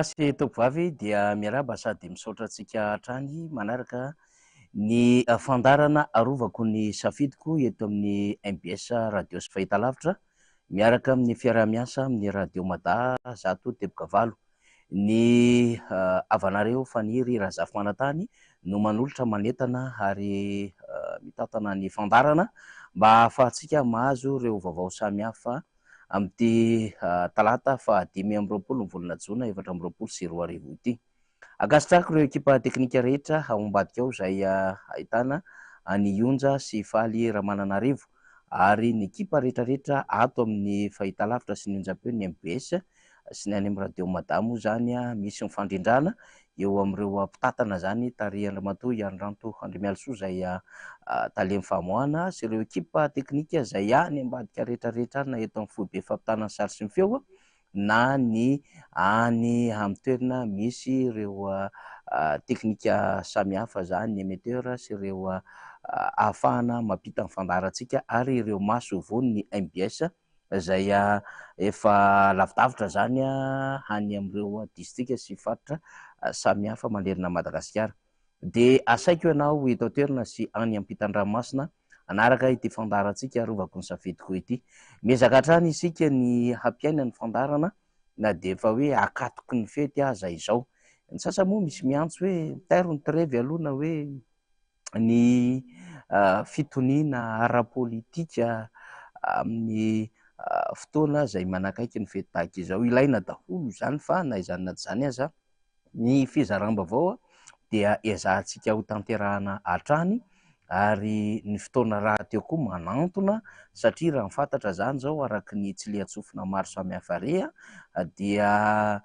Rasy tovovavy dia miarahaba sady misaotra antsika hatrany manaraka ny fandarana arovako ny safidiko eto amin'ny MBS radio sy fahitalavitra miaraka amin'ny fiarah-miasa amin'ny radio Mada zato teboka valo. Ny avanareo faniry Razafy Manantany no manolotra manentana ary mitantana ny fandarana mba ahafahantsika mahazo ireo vaovao samihafa amin'ity talata fa 5 volana Jona 2024 ity. Akasitrako ireo ekipa teknika rehetra ao ambadika ao izay ahitana ny Onja sy Faly Ramananarivo ary ny ekipa rehetrarehetra ato amin'ny fahitalavitra sy ny onjam-peo ny MBS sy ny any amin'ny radio Madamo zany misy mifandrindrana eo amin'ireo mpitatana zany Tary Andrimatoa, Andranto, Andrimialisoa izay talemy famoahana sy ireo ekipa teknika izay any ambadika rehetrarehetra na eto amin'ny foibe fampitana ny sary sy ny feo na ny any amin'ny toerana misy ireo teknika samihafa zany émetteur sy ireo ahafahana mampita ny fandaharantsika ary ireo maso von'ny MBS izay efa lavidavitra zany any amin'ireo distrika sy faritra samihafa manerana Madagasikara. De asaiko ianao eto toerana sy any ampitan-dranomasina anaraka ity fandaharantsika arovako ny safidiko ity. Miezaka hatrany isika ny hampiaina ny fandarana na de efa hoe akatoky ny fety aza izao. Ny sasa moa misy miantso hoe tairo ny trevy aloha na hoe ny fitoniana ara-politika amin'ny fotoana izay manakaiky ny fety tahaka izao. Ilaina daholo zany fa na izany na tsy izany aza ny fizaram-baovao dia ezahantsika ho tanterahana hatrany ary ny fotoana raha teo koa manantona satria raha mifantatra zany zao araky ny tsy liatsofina maro samihafa reha dia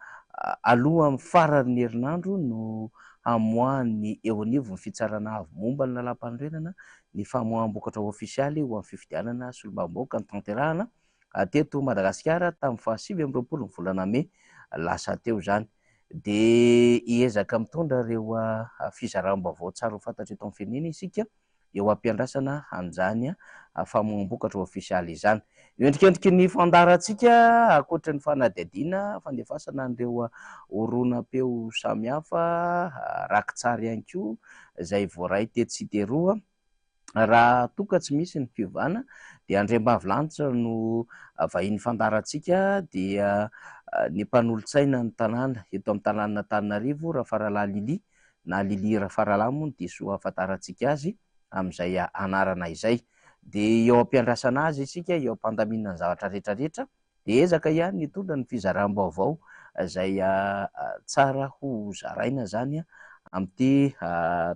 aloha amin'ny faran'ny herinandro no hamoahany eo anivo ny fitsarana avy momba ny lalam-panorenana ny famoaham-bokatra ofisialy ho amin'ny fifidianana solombavambahoaka ny tanterahana teto Madagasikara tamin'ny faha 25 volana May lasa teo zany. De hiezaka mitondra ireo fizaram-baovao tsara ho fantatra eto amin'ny firenena isika eo ampiandrasana an'izany famoaham-bokatra ofisialy izany. Endrikendriky ny fandaharantsika ankoatra ny fanadihadiana fandefasana an'ireo horonam-peo samihafa rakitsara ihany koa izay voaray teto sy teroa raha toka tsy misy ny fiovana dia Andriambavilanitra no vahiny fandaharantsika dia ny mpanolontsaina ny tanàna eto amin'ny tanàna Antananarivo Rafaralahy Lily na Lily Rafaralahy moa no diso ahafantarantsika azy amin'izay anarana izay. De eo ampiandrasana azy isika eo ampandaminana ny zavatra rehetrarehetra de ezaka ihany nitondra ny fizaram-baovao izay tsara ho zaraina zany amin'ity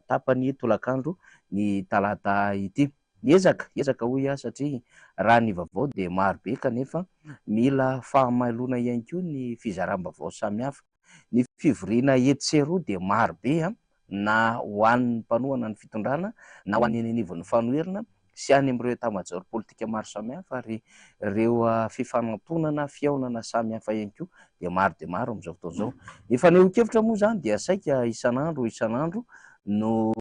tapany tolakandro ny talata ity. Ezaka hoy satria raha ny vaovao de maro be kanefa mila fahamailona ihany koa ny fizaram-baovao samihafa. Ny fivoriana etseroa de maro be na ho an'ny mpanohana ny fitondrana na ho an'ny anivon'ny fanoherana sy any amin'ireo etat-major politika maro samihafa ary ireo fifanantonana fihaonana samihafa ihany koa de maro amin'izao fotoana izao. Ny fanehoan-kevitra moa zany dia saika isan'andro no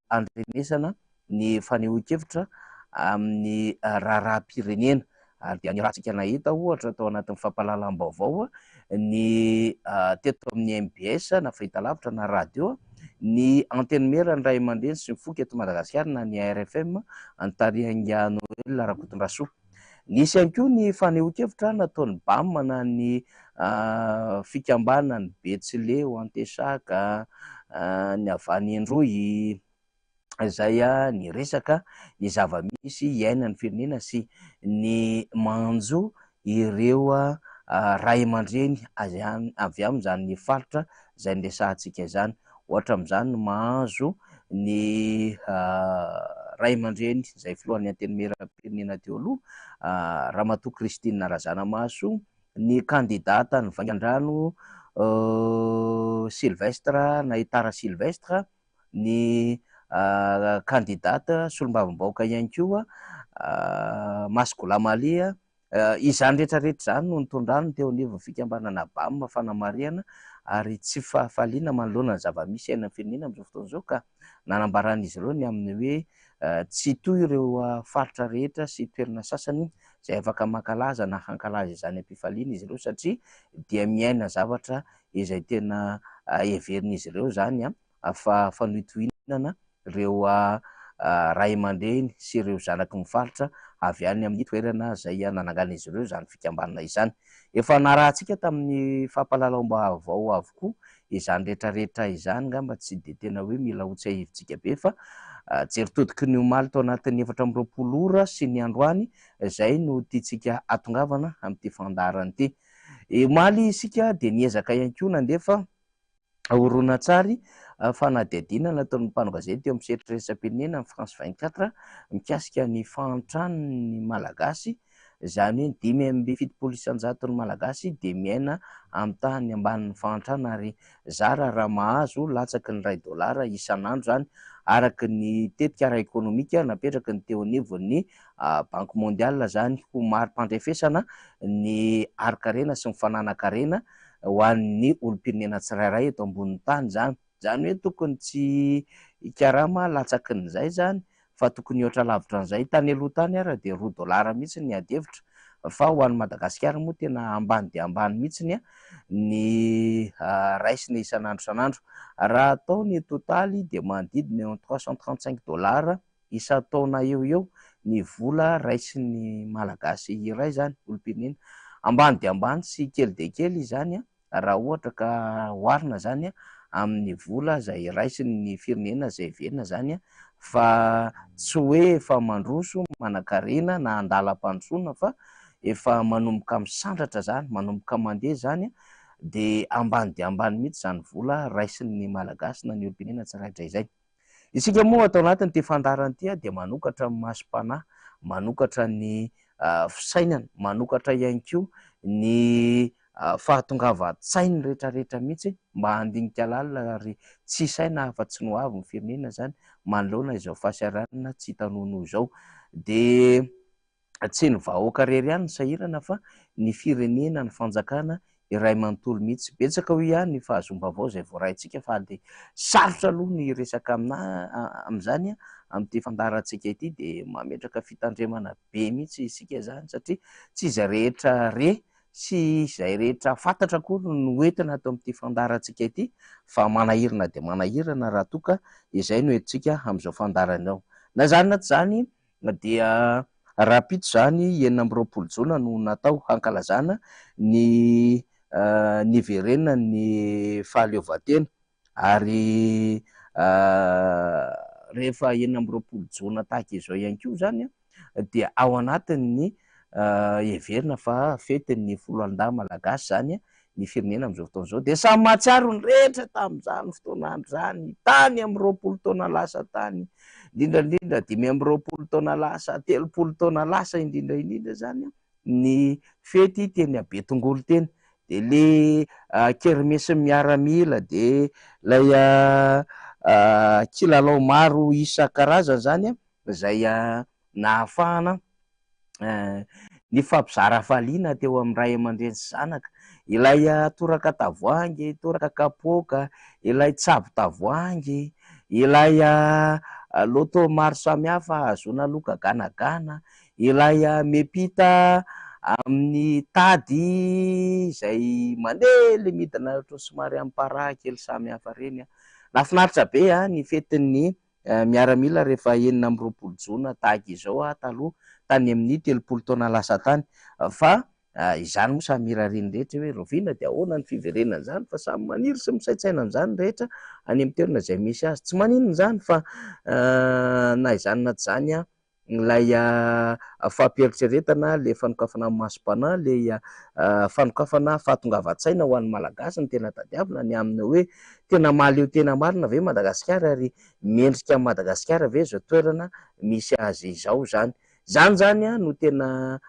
andrenesana ny fanehoan-kevitra amin'ny raharaham-pirenena ary dia ny rahantsika nahita ohatra tao anatin'ny fampahalalam-baovao ny teto amin'ny MBS na fahitalavitra na radio ny anteny mera ny ray aman-dreny sy mifoka eto Madagasikara na ny RFM Antaringa Noel Rakotondrasoa. Nisy ihany koa ny fanehoan-kevitra nataon'ny BAM na ny fikambanana ny Betsileo, Antesaka, ny Avany Endroy izay ny resaka ny zava-misy iainan'ny firenena sy ny manjo ireo ray aman-dreny avy amin'izany ny faritra izay niresahantsika izany. Ohatra amin'izany no mahazo ny ray aman-dreny izay filohan'ny anteny meram-pirenena teo aloha Ramatoa Kristina Razanamahaso, ny kandidata ny vangan-drano Sylvestre Nahitara Sylvestre, ny kandidata solombavambahoaka ihany koa Maskolamalia izany rehetrarehetra zany no nitondrany teo anivon'ny fikambanana BAM fanamarihana ary tsy fahafaliana manoloana ny zava-misy ainan'ny firenena amin'izao fotoana izao ka nanambaran'izy ireo ny amin'ny hoe tsy toy ireo faritra rehetra sy toerana sasany zay afaka mankalaza na hankalaza izany am-pifaliana izy ireo satria dia miaina zavatra izay tena heverin'izy ireo zany fa fanohitohinana reo ray aman-dreny sy ireo zanaky mifaritra avy any amin'ny toerana zay nanangana izy ireo zany fikambanana izany. Efa narahantsika tamin'ny fampahalalam-baovao avokoa izany rehetrarehetra izany ngamba tsy de tena hoe mila hotsahivitsika be fa jeritodiky ny omaly tao anatin'ny 4 ora sy ny androany zay no tiantsika atongavana amin'ity fandarana ity. Omaly isika de niezaka ihany koa nandefa horonan-tsary fanadihadiana nataon'ny mpano gazety eo amin'ny sehatry-resapirenena amin'ny France 24 mikasika ny fahantrano ny malagasy, zany hoe 5.7 isan-jaton'ny malagasy de miaina amin'ny tany ambanin'ny fahantrano ary zara raha mahazo latsaky ny $1 isan'andro zany araky ny tetika ara-ekônomika napetraky ny teo anivon'ny banky mondiale zany ho mari-pandrefesana ny ari-karena sy ny fananakarena ho an'ny olom-pirenena tsirairay eto ambonin'ny tany zany hoe tokony tsy ikarama latsaky n'izay zany fa tokony ohatra lavitra an'izay. Tany aloha tany ara de $2 mihitsy ny adevitra fa ho an'ny Madagasikara moa tena ambany de ambany mihitsy ny raisiny isan'andro isan'andro. Raha atao ny totaly de manodidina eo $335 isan-taona eo ny vola raisin'ny malagasy iray zany olom-pirenena, ambany de ambany sy kely de kely izany raha ohatra ka oharina zany amin'ny vola zay raisin'ny firenena zay verina zany fa tsy hoe efa mandroso manan-karena na andalam-pandrosoana fa efa manomboka misandratra zany, manomboka mandeha zany de ambany mihitsy zany vola raisin'ny malagasy na ny olom-pirenena tsirairay izay. Isika moa atao anatin'ity fandarana ity de manokatra ny masom-panahy, manokatra ny fisainana, manokatra ihany koa ny fahatongava-tsainy rehetrarehetra mihitsy mba handinika lalina ary tsy saina afa-tsy no avy ny firenena zany manoloana izao fahasaranana tsy tanono izao. De tsy ny vahoaka rery ihany ny sahirana fa ny firenena, ny fanjakana iray manontolo mihitsy. Betsaka ho ihany ny fahazom-baovao zay voarahintsika fa de sarotra aloha ny resaka amin'izany amin'ity fandarantsika ity de mametraka fitandremana be mihitsy isika zany satria tsy izay rehetra sy izay rehetra fantatra koa no entina atao amin'ity fandarantsika ity fa manahirana de manahirana raha toka izay no entintsika amin'izao fandaranao. Na zany na tsy zany dia rapito zany 9 jona no natao hankalazana ny niverenana ny fahaleovantena ary rehefa 9 jona tahaka izao ihany koa zany dia ao anatin'ny heverina fa fetin'ny foloalindahy malagasy zany ny firenena amin'izao fotoana izao de samy mahatsiaro ny rehetra tamin'izany fotoanandro zany tany amin'ny 20 taona lasa tany indrindrandrindra 5 taona lasa 30 taona lasa indrindraindrindra zany ny fety teny Betongolo teny de le kermesy miaramila de lay kilalao maro isan-karazany zany zay nahafahana ny fampizara faliana teo amin'ny ray aman-dreny sy zanaka, ilay toraka tavoahangy, toraka kapoaka, ilay tsabo-tavoahangy, ilay loto maro samihafa azona loka ganagana, ilay mepita amin'ny tady zay mandeha le midina ohatry somary amparaha kely samihafa reny. Nahafinaritra be ny fetin'ny miaramila rehefa 9 jona tahaka izao taloha tany amin'ny 30 taona lasa tany fa izany moa samy mirariany rehetra hoe roviana de ahoana ny fiverenana zany fa samy maniry sy misaintsaina amin'izany rehetra any amin'ny toerana izay misy azy, tsy maninona zany fa na izany na tsy zany lay fampieritrretana le fanokafana masom-panahy le fanokafana fahatongavan-tsaina ho an'ny malagasy ny tena tadiavina ny aminy hoe tena mahaleo tena marina ve Madagasikara ary mendrika Madagasikara ve zao toerana misy azy izao zany no tena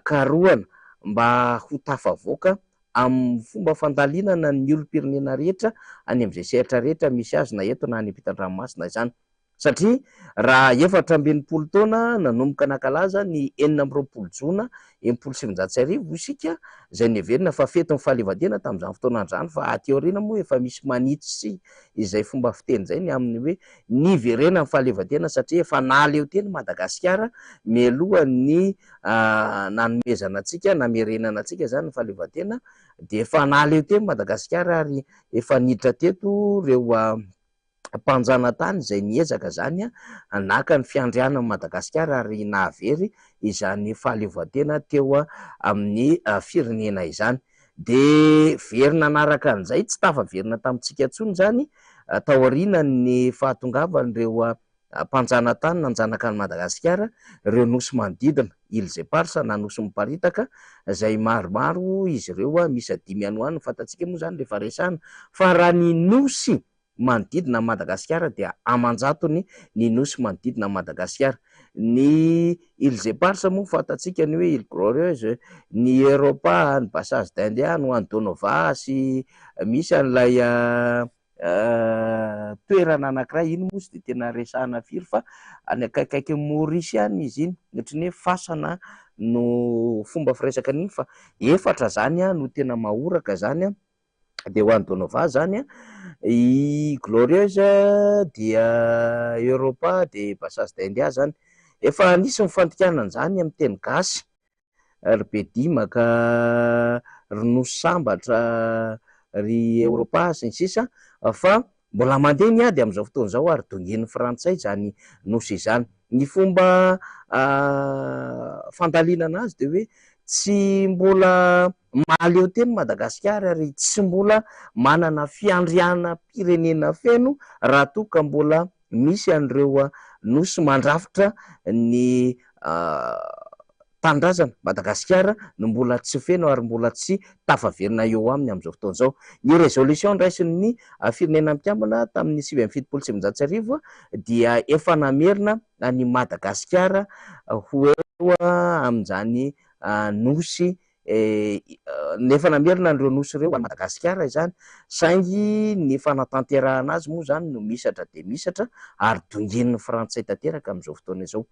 karohana mba ho tafavoaka amin'ny fomba fandalinana ny olom-pirenena rehetra any amin'izay sehatra rehetra misy azy na eto na any ampitan-dranomasina izany satria raha 4 taona nanomboka nakalaza ny 4 jona 1970 isika zay neverina fa fety ny fahalevantena tamin'izany fotoanan'izany fa aty aoriana moa efa misy manitsy izay fomba fiteny zay ny amin'ny hoe niverena ny fahalevantena satria efa naleo teny Madagasikara mialohan'ny nanomezana antsika namerenana antsika zany ny fahalevantena de efa naleo teny Madagasikara ary efa niditra teto reo mpanjana tany izay niezaka zany naka ny fiandrianan'i Madagasikara ary nahavery izany fahalevantena teo amin'ny firenena izany. De verina naraka an'izay tsy tafaverina tamintsika intsony zany taorian'ny fahatongavan'ireo mpanjana tany nanjanaka an'i Madagasikara ireo nosy manodidina Îles Eparses na nosy miparitaka izay maromaro izy ireo misy 5 any ho any fantatsika moa zany rehefa resahana fa raha ny nosy manodidina Madagasikara dia amanjatony ny nosy manodidina Madagasikara. Ny Îles Eparses moa fantatsika ny hoe Île Glorieuse, ny Europa, ny Bassage d'Inde, ny Andonova sy misy an'ilay toerana anankiray iny moa sy de tena resahana firy fa any akaikaiky Maorisy any izy iny ohatran'ny hoe fasana no fomba firesaka an'iny fa 4 zany no tena mahoraka zany de ho Andonova zany i Glorieuse dia Europa de Bassage d'Inde zany efa nisy mifandikanana zany amin'ny teny gasy ry Bedimaka ry Nosy Sambatra ry Europa sy ny sisa fa mbola mandeha ny ady amin'izao fotoana izao ary dongen'ny frantsay zany nosy izany. Ny fomba fandalinana azy de hoe tsy mbola maleo teny Madagasikara ary tsy mbola manana fiandriana pirenena feno raha toa ka mbola misy an'ireo nosy mandrafitra ny tanindrazana Madagasikara no mbola tsy feno ary mbola tsy tafaverina eo aminy amin'izao fotoana izao. Ny résolution raisin'ny firenena mpiambina tamin'ny 7 dia efa namerina ny Madagasikara ho eo amin'izany nosy nefa namerina an'ireo nosy ireo a Madagasikara izany saingy ny fanatanterahana azy moa zany no misatra de misatra ary dongen'ny frantsay tanteraka amin'izao fotoana izao.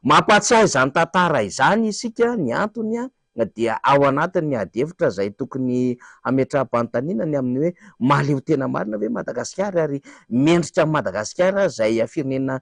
Mampatsiahy izany tantara izany isika ny antony dia ao anatin'ny adevitra zay tokony hametraham-panontaniana ny amin'ny hoe maleo tena marina hoe Madagasikara ary mendrika Madagasikara zay firenena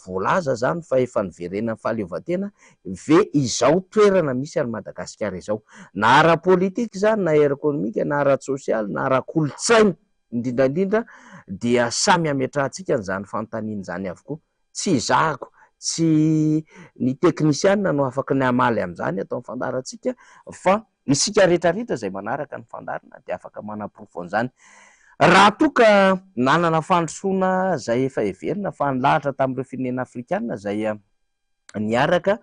voalaza zany fa efa niverena ny fahalevantena ve izao toerana misy any Madagasikara izao na ara-politika zany na ara-ekonomika na ara-sosialy na ara-kolotsaina indrindrandrindra dia samy hametrahantsika n'izany fanontaniana zany avokoa. Tsy zahako tsy ny teknisianina no afaka ny amaly amin'izany atao fandarantsika fa isika rehetrarehetra zay manaraka ny fandarana de afaka manaporofo an'izany. Raha toa ka nanana fandrosoana zay efa heverina fa nilahatra tamin'ireo firenena afrikana zay niaraka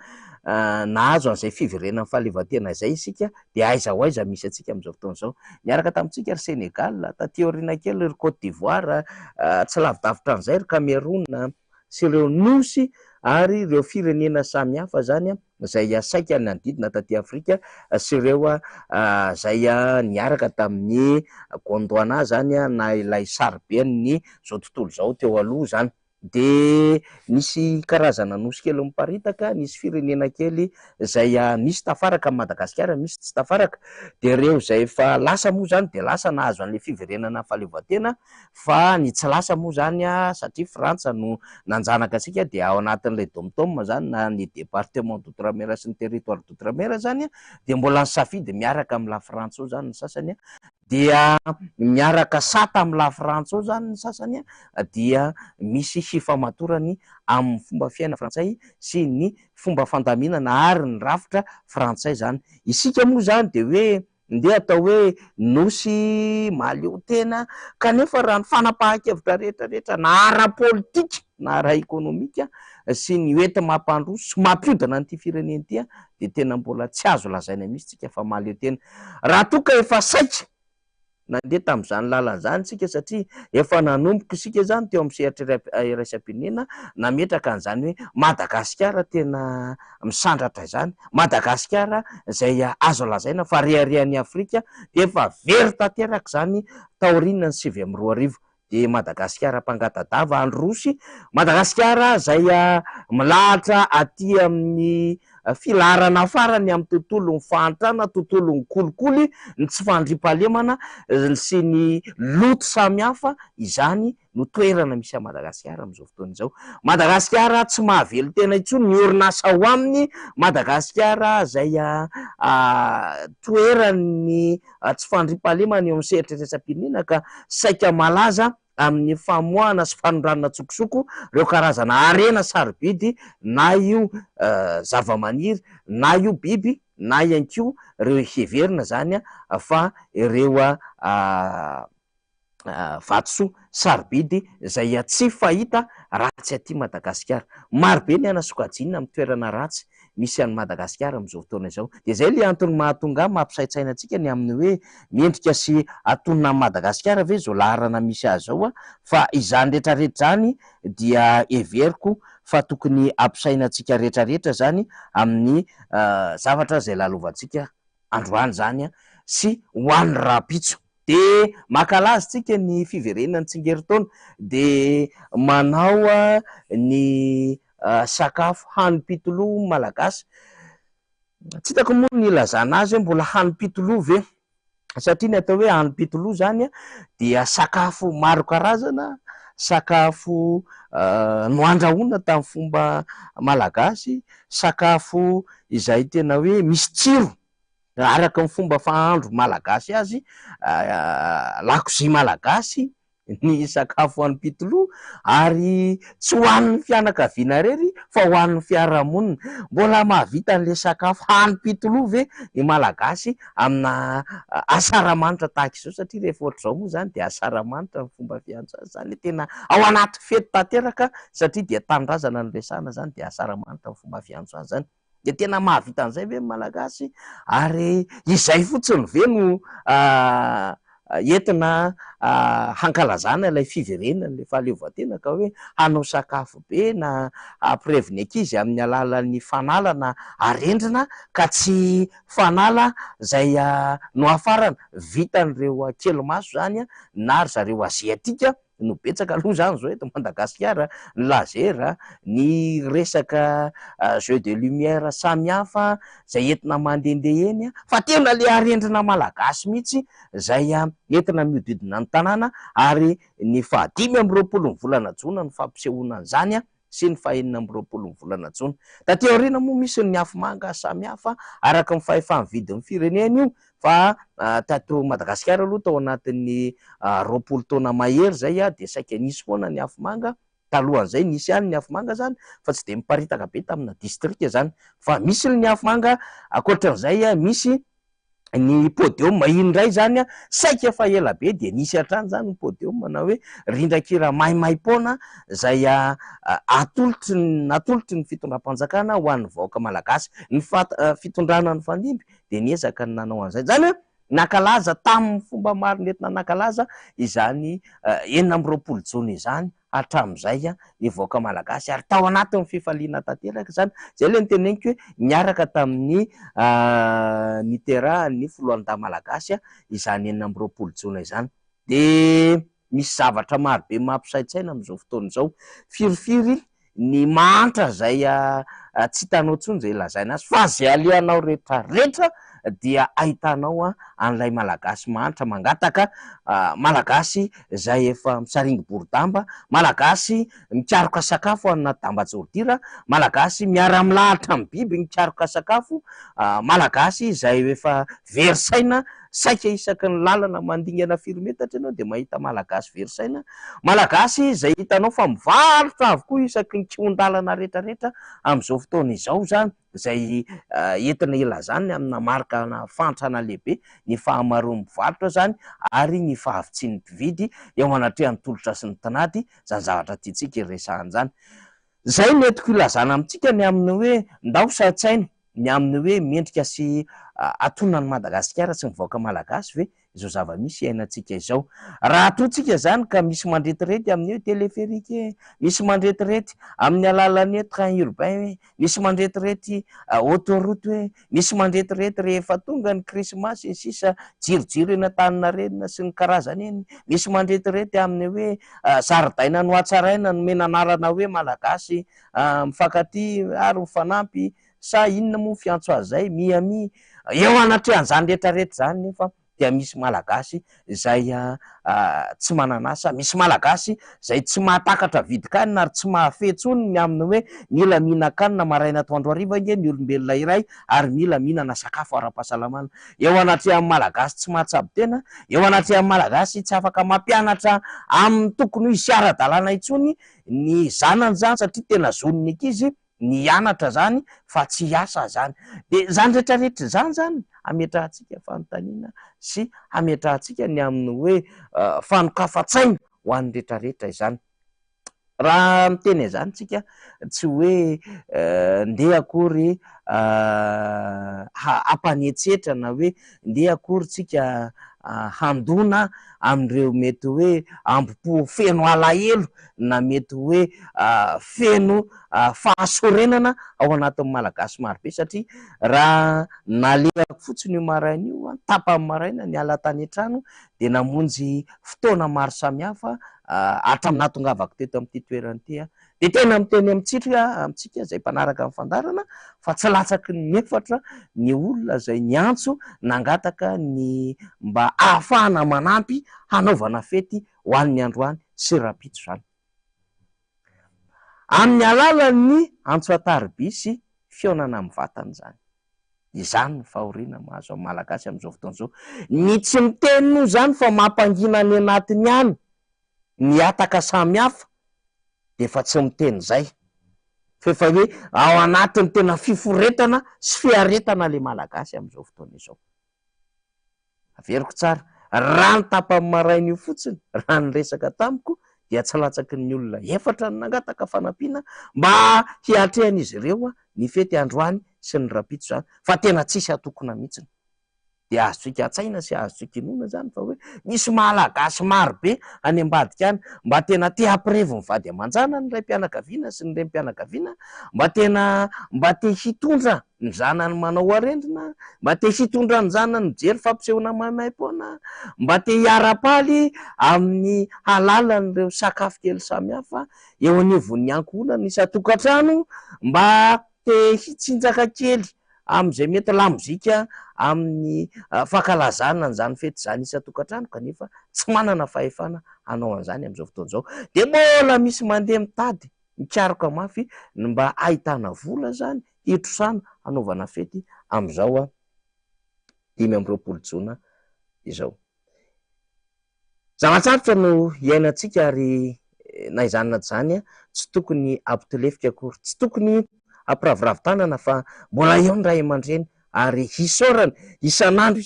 nahazo an'izay fiverenan'ny fahalevantena izay isika de aiza ho aiza misy atsika amin'izao fotoana izao. Niaraka tamintsika ry Senegal, taty aoriana kely ry Côte d'Ivoire, tsy lavidavitra an'izay ry Cameroun sy ireo nosy ary ireo firenena samy hafa zany zay saika ny andidina taty Afrika sy ireo zay niaraka tamin'ny Gondwana zany na ilay saribeny zao tontolo zao teo aloha zany. De nisy karazana nosy kely miparitaka, nisy firenena kely zay misy tafaraka Madagasikara, misy tsy tafaraka de reo zay efa lasa moa zany de lasa nahazo an'le fiverenana fahalevantena fa ny tsy lasa moa zany satria Frantsa no nanjanaka antsika de ao anatin'ilay dom-tom zany na ny département d'outre-mer sy ny territoire d'outre-mer zany de mbola nisafidy miaraka amin'ny la Frantsa ao zany ny sasany dia miaraka sata amin'ny la Frantsa ao zany ny sasany dia misy hifamatorany amin'ny fomba fiaina frantsay sy ny fomba fandaminana ary ny rafitra frantsay zany. Isika moa zany de hoe ndeha atao hoe nosy maleo tena kanefa raha ny fanapahan-kevitra rehetrarehetra na ara-politika na ara-ekonomika sy ny oety mampandroso sy mampiodana n'ity firenena ity de tena mbola tsy azo lazaina mihitsy tsika fa maleo tena raha toa ka efa saika nandeha tamin'izany lalan'izany tsika satria efa nanomboka isika zany teo amin'ny sehatra iraisam-pirenena nametraka an'izany hoe Madagasikara tena misandratra izany, Madagasikara zay azo lazaina fa reharehan'ny Afrika de efa very tanteraka zany taorian'ny 2020 de Madagasikara mpangatadava androsy Madagasikara zay milahatra aty amin'ny filarana farany amin'ny tontolon'ny fahantrana, tontolon'ny kolikoly, ny tsy fandriam-pahalemana sy ny loto samihafa, izany no toerana misy a Madagasikara am'izao fotoana izao. Madagasikara tsy mahavelo tena intsony ny orinasa ao aminy, Madagasikara zay toerany tsy fandriam-pahalemana eo amin'ny sehatreretram-pirenena ka saika malaza amin'ny famoahana sy fanondranana tsokosoko reo karazana harena sarobidy, na io zava-maniry, na io biby, na ihany koa reo heverina zany fa ireo vatosoa sarobidy zay tsy fahita raha tsy aty Madagasikara. Marobe ny anasokajina amin'ny toerana ratsy misy an'i Madagasikara am'izao fotoana izao. De zay le antony mahatonga mampisaitsaina antsika ny amin'ny hoe mendrika sy atonina an'i Madagasikara ve zao laharana misy azy zao fa izany rehetrarehetra zany dia heveriko fa tokony ampisaina antsika rehetrarehetra zany amin'ny zavatra zay lalovantsika androany zany sy ho an'ny rahampitso. De makalazy tsika ny fiverenan'ny tsingeritaona de manao ny sakafo hanim-pitoloha malagasy. Tsy hitako moa ny ilazana azy hoe mbola hanim-pitoloha ve, satria ny atao hoe hanim-pitoloha zany dia sakafo maro karazana, sakafo noandrahoina tamin'ny fomba malagasy, sakafo izay tena hoe misy tsiro araka ny fomba fahandro malagasy azy, lakozia malagasy, ny sakafo hanim-pitoloha, ary tsy ho an'ny fianakaviana rery fa ho an'ny fiarahamonina. Mbola mahavita an'le sakafo hanim-pitoloha ve ny malagasy amina asaramanitra tahaka izao, satria rehefa ohatr'izao moa zany de asaramanitra ny fomba fiantso azy zany, tena ao anaty fety tanteraka satria dia tanindrazana no resahana zany, de asaramanitra ny fomba fiantso azy zany. De tena mahavita an'izay ve malagasy, ary izay fotsiny ve no entina hankalazana ilay fiverenana, le fahaleovantena ka hoe hanao sakafo be na hampirevy ny ankizy amin'ny alalan'ny fanalana arendrina ka tsy fanala zay noafarana vitan'ireo kely-maso zany na ry zareo aziatika no betsaka aloha zany zao eto Madagasikara, ny laser, ny resaka jeu de lumière samihafa zay entina mandehandeha eny, fa tena le arendrina malagasy mihitsy zay entina miodidina ny tanàna. Ary ny 5 volana jona ny fampisehoana an'izany sy ny 4 volana jona. Taty aoriana moa misy ny afomanga samihafa araka ny fahefa vidin'ny firenena io, fa tato Madagasikara aloha tao anatin'ny 20 taona mahery zay de saika nisy foana ny afomanga. Talohan'izay nisy ihany ny afomanga zany fa tsy de miparitaka be tamina distrika zany, fa misy ny afomanga. Ankoatran'izay misy ny podium indray zany saika fa ela be de nisy hatrany zany ny podium na hoe rindran-kira maimaimpona zay natolotry ny fitondram-panjakana ho an'ny vahoaka malagasy. Ny fitondrana ny fandimby de niezaka ny nanao an'izay, zany hoe nakalaza tamin'ny fomba maro nentina nakalaza izany 20 jona izany hatramin'izay ny vahoaka malagasy, ary tao anatin'ny fifaliana tanteraka zany. Zay le niteneniko hoe niaraka tamin'ny Mitterrand ny filohan-dahy malagasy izany 20 jona izany. De misy zavatra maro be mampisaitsaina am'izao fotoana izao, firifiry ny mantra zay tsy hitanao intsony zay ilazaina azy, fa zay alehanao rehetrarehetra dia ahitanao an'ilay malagasy mantra mangataka, malagasy zay efa misaringy boridamba, malagasy mikaroka sakafo anaty damba-jaodira, malagasy miara-milahatra amin'ny biby mikaroka sakafo, malagasy zay efa verisaina saika isaky ny lalana mandingana filometatra ianao de mahita malagasy verisaina, malagasy zay hitanao fa mivarotra avokoa isaky ny kion-dalana rehetrarehetra am'izao fotoana izao zany, zay entina ilazany amina marika fantrana lehibe ny fahamaroan'ny mpivarotra zany ary ny fahavitsin'ny mpividy eo anatrehan'ny tolotra sy ny tinady, zany zavatra tiantsika iresahany zany. Zay no entiko ilazana amintsika ny amin'ny hoe ndao saintsaina, ny amin'ny hoe mendrika sy atonany Madagasikara sy mivoaka malagasy ve izao zava-misy iainantsika izao. Raha atotsika zany ka misy mandretirety amin'ny téléphérique, misy mandretirety amin'ny alalan'ny train urbain, misy mandretirety autoroute hoe, misy mandretirety rehefa tonga ny krismasy sisa jirojiro eny Antaninarenina sy ny karazany eny, misy mandretirety amin'ny hoe zaridaina no hatsaraina no menanarana hoe malagasy mifankaty ary mifanampy sa inona moa fiantso azay miami eo anatrehan'izany rehetrarehetra zany nefa dia misy malagasy zay tsy mananasa, misy malagasy zay tsy mahatakatra vidikanina ary tsy mahafetsony ny amin'ny hoe mila mihinan-kanina maraina atoandro hariva nge ny olombelona iray ary mila mihinana sakafo ara-pahasalamana. Eo anatrehan'ny malagasy tsy mahatsabo tena, eo anatrehan'ny malagasy tsy afaka mampianatra amin'ny tokony hisy ara-dalàna intsony ny zanany zany satria tena zon'ny ankizy ny anatra zany fa tsy hiasa zany. De zany rehetrarehetra zany ametrahantsika fanontaniana sy ametrahantsika ny amin'ny hoe fanokafa-tsaina ho an'ny rehetrarehetra izany. Raha miteny izany tsika tsy hoe ndeha akory hampanetsetra na hoe ndeha akory tsika handona amin'ireo mety hoe ambom-po feno alahelo na mety hoe feno fahasorenana ao anatin'ny malagasy marobe satria raha nalehako fotsiny io maraina io tapany maraina ny ala tany an-trano de namonjy fotoana maro samihafa hatramin'ny nahatongavako teto amin'ity toerana ity de tena miteny amitsika zay mpanaraka amin'ny fandarana fa tsy latsaky ny efatra ny olona zay niantso nangataka ny mba ahafahana manampy hanaovana fety ho an'ny androany sy rapitso zany amin'ny alalan'ny antso atariby sy fionana amin'ny vatany zany. Izany ny fahoriana mahazo amin'ny malagasy amin'izao fotoana izao. Ny tsy miteny no zany fa mampangina any anatiny any ny ataka samihafa de fa tsy miteny zay fefa hoe ao anatin'ny tena fiforetana sy fiaretana le malagasy amin'izao fotoana izao. Averiko tsara, raha ny tapany maraina io fotsiny raha ny resaka tamiko dia tsy latsaky ny olona efatra ny nangataka fanampiana mba hiatrehan'izy ireo ny fety androany sy ny rapitso zany fa tena tsisy atokona mihitsiny. De azotsika atsaina sy azotsika inona zany fa hoe misy malagasy maro be any ambadika any mba tena te hampirevo ny vady aman-jana ny ray mpianakaviana sy ny renim-pianakaviana mba te hitondra ny zanany manao arendrina, mba te hitondra ny zanany mijery fampisehoana maimaimpona, mba te hiara-paly amin'ny alalan'ireo sakafo kely samihafa eo anivon'ny ankohonana isan-tokantrano, mba te hitsinjaka kely amin'izay mety lamozika amin'ny fankalazana n'izany fety zany isan-tokantrano kanefa tsy manana fahefana hanao an'izany amin'izao fotoana izao. De mbola misy mandeha mitady mikaroka mafy ny mba ahitana vola zany hitrosana hanaovana fety amin'izao 5 Jona izao. Zava-tsarotra no iainantsika ary na izany na zany tsy tokony ampitolefika akory, tsy tokony ampiraviravin-tanana fa mbola eo ny ray aman-dreny ary hisaorana isanandro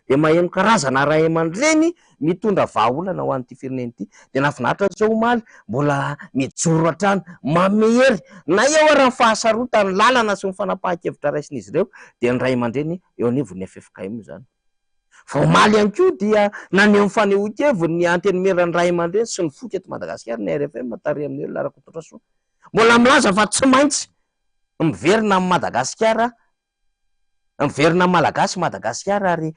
de maheno karazana ray aman-dreny mitondra vahaolana ho an'ity firenena ity. De nafinaritra zao omaly mbola mijoro hatrany mamehery na eo ary ny fahasarotany lalana sy ny fanapahan-kevitra raisin'izy ireo de ny ray aman-dreny eo anivon'ny FFK moa zany. Fa omaly ihany koa dia naneho ny fanehoan-keviny ny antenimeran'ny ray aman-dreny sy ny foky eto Madagasikara ny RFM matary amin'ny elo Larakototrasoa mbola milaza fa tsy maintsy miverina amin'ny Madagasikara, miverina amin'ny malagasy Madagasikara ary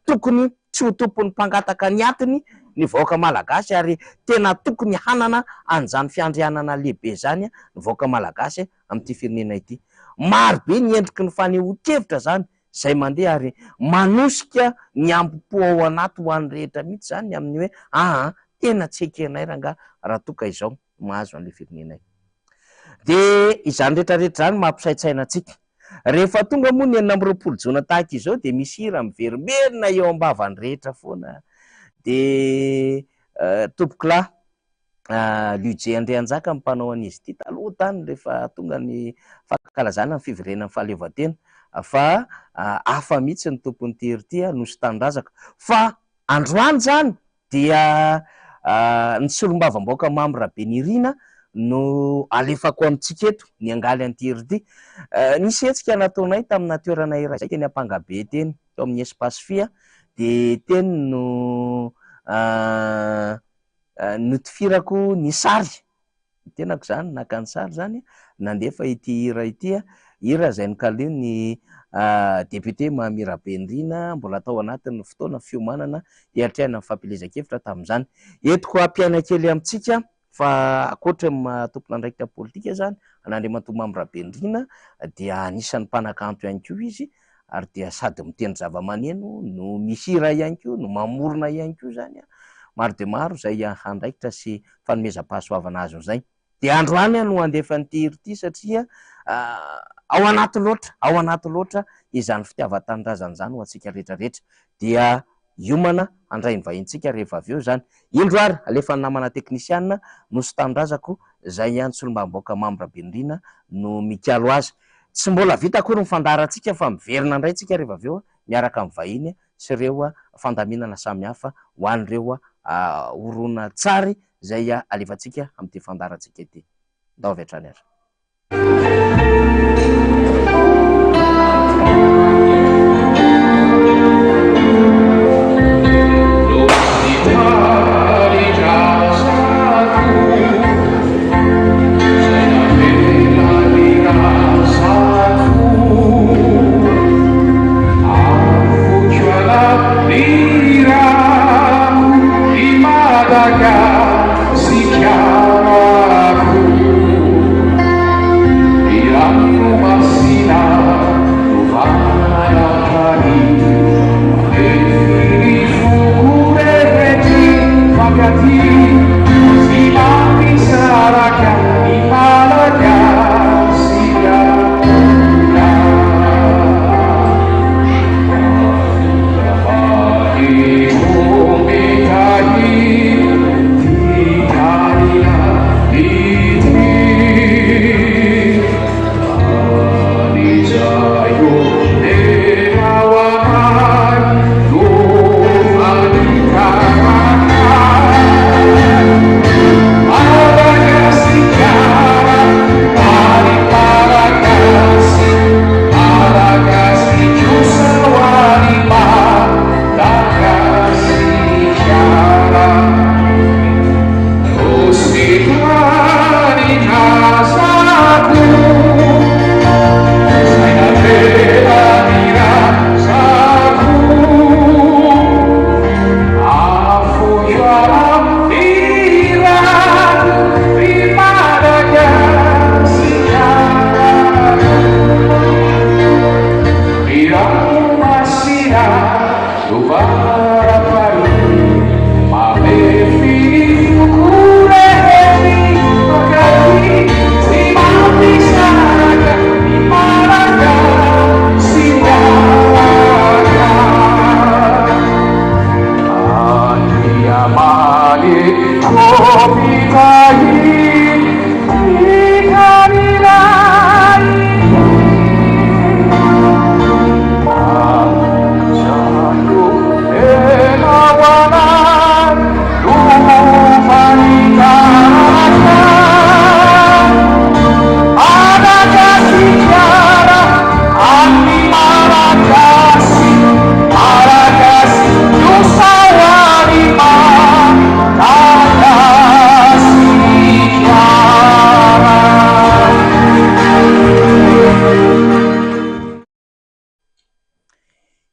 tokony tsy ho tompon'ny mpangataka ny atiny ny vahoaka malagasy ary tena tokony hanana an'izany fiandrianana lehibe zany ny vahoaka malagasy amin'ity firenena ity. Maro be ny endriky ny fanehoan-kevitra zany zay mandeha ary manosika ny ambom-po ao anaty ho an'ny rehetra mihitsy zany amin'ny hoe tena tsy ekenay ranga raha toka izao mahazo an'le firenenay. De izany rehetrarehetra zany mampisaitsaina antsika. Rehefa tonga moa ny 20 Jona tahaka izao de misy hira miverimerina eo am-bavany rehetra foana. De tompokolahy Ludger Andrianjaka mpanao an'izy ity taloha tany rehefa tonga ny fankalazana ny fiverenan'ny fahaleovantena fa hafa mihitsy ny tompon'ity hira ity nosy tanindrazaka fa androany zany dia ny solombavam-bahoaka Mamy Rabenirina no alefako amintsika eto ny angaly antiry ity. Nisy hetsika nataonay tamina toerana iray zay teny Ampangabe teny teo amin'ny espace fia, de teny no notifirako ny sary, tenako zany naka ny sary zany nandefa ity hira ity, hira zay nokaleo ny député Mamirabendrina mbola tao anatin'ny fotoana fiomanana hiatrehana amin'ny fampilezakevitra tamin'izany. Entiko ampiaina kely amintsika fa akoatra tompon'andraikitra politika zany an'Andriamatoa Mamirabendrina dia anisan'ny mpanakanto ihany koa izy, ary dia sady mitendry zava-maneno no mihira ihany koa no mamorona ihany koa zany, maro de maro zay andraikitra sy fanomezam-pahasoavana azy zay. De androany no andefa n'ity hira ity satria ao anaty loatra izany fitiavan-tanindrazana zany ho antsika rehetrarehetra, dia iomana andray ny vahintsika rehefa avy eo zany. Indro ary alefa namana teknisianina no sy tanindrazako zay ihany solombamboaka Mamirabendrina no mikalo azy. Tsy mbola vita akory ny fandarantsika fa miverina indray tsika rehefa avy eo miaraka amin'ny vahiny sy ireo fandaminana samihafa ho an'ireo orona tsary zay alefantsika amin'ity fandarantsika ity. Ndao avy hatrany ary.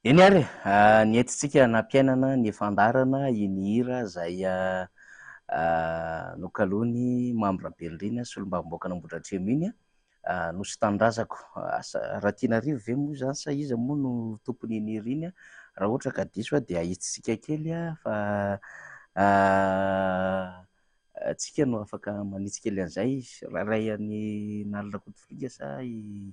Eny ary nientitsika nampiainana ny fandarana iny hira zay nokalony Mamirabendrina solombavamboaka Nambohidratremo iny no sy tanindrazako. Ratinarivo ve moa zany sa iza moa no tompony iny hira iny? Raha ohatra ka diso dia ahitsika kely fa tsika no afaka manitsy kely an'izay. Ray an'ny Nalina Kotovika sa i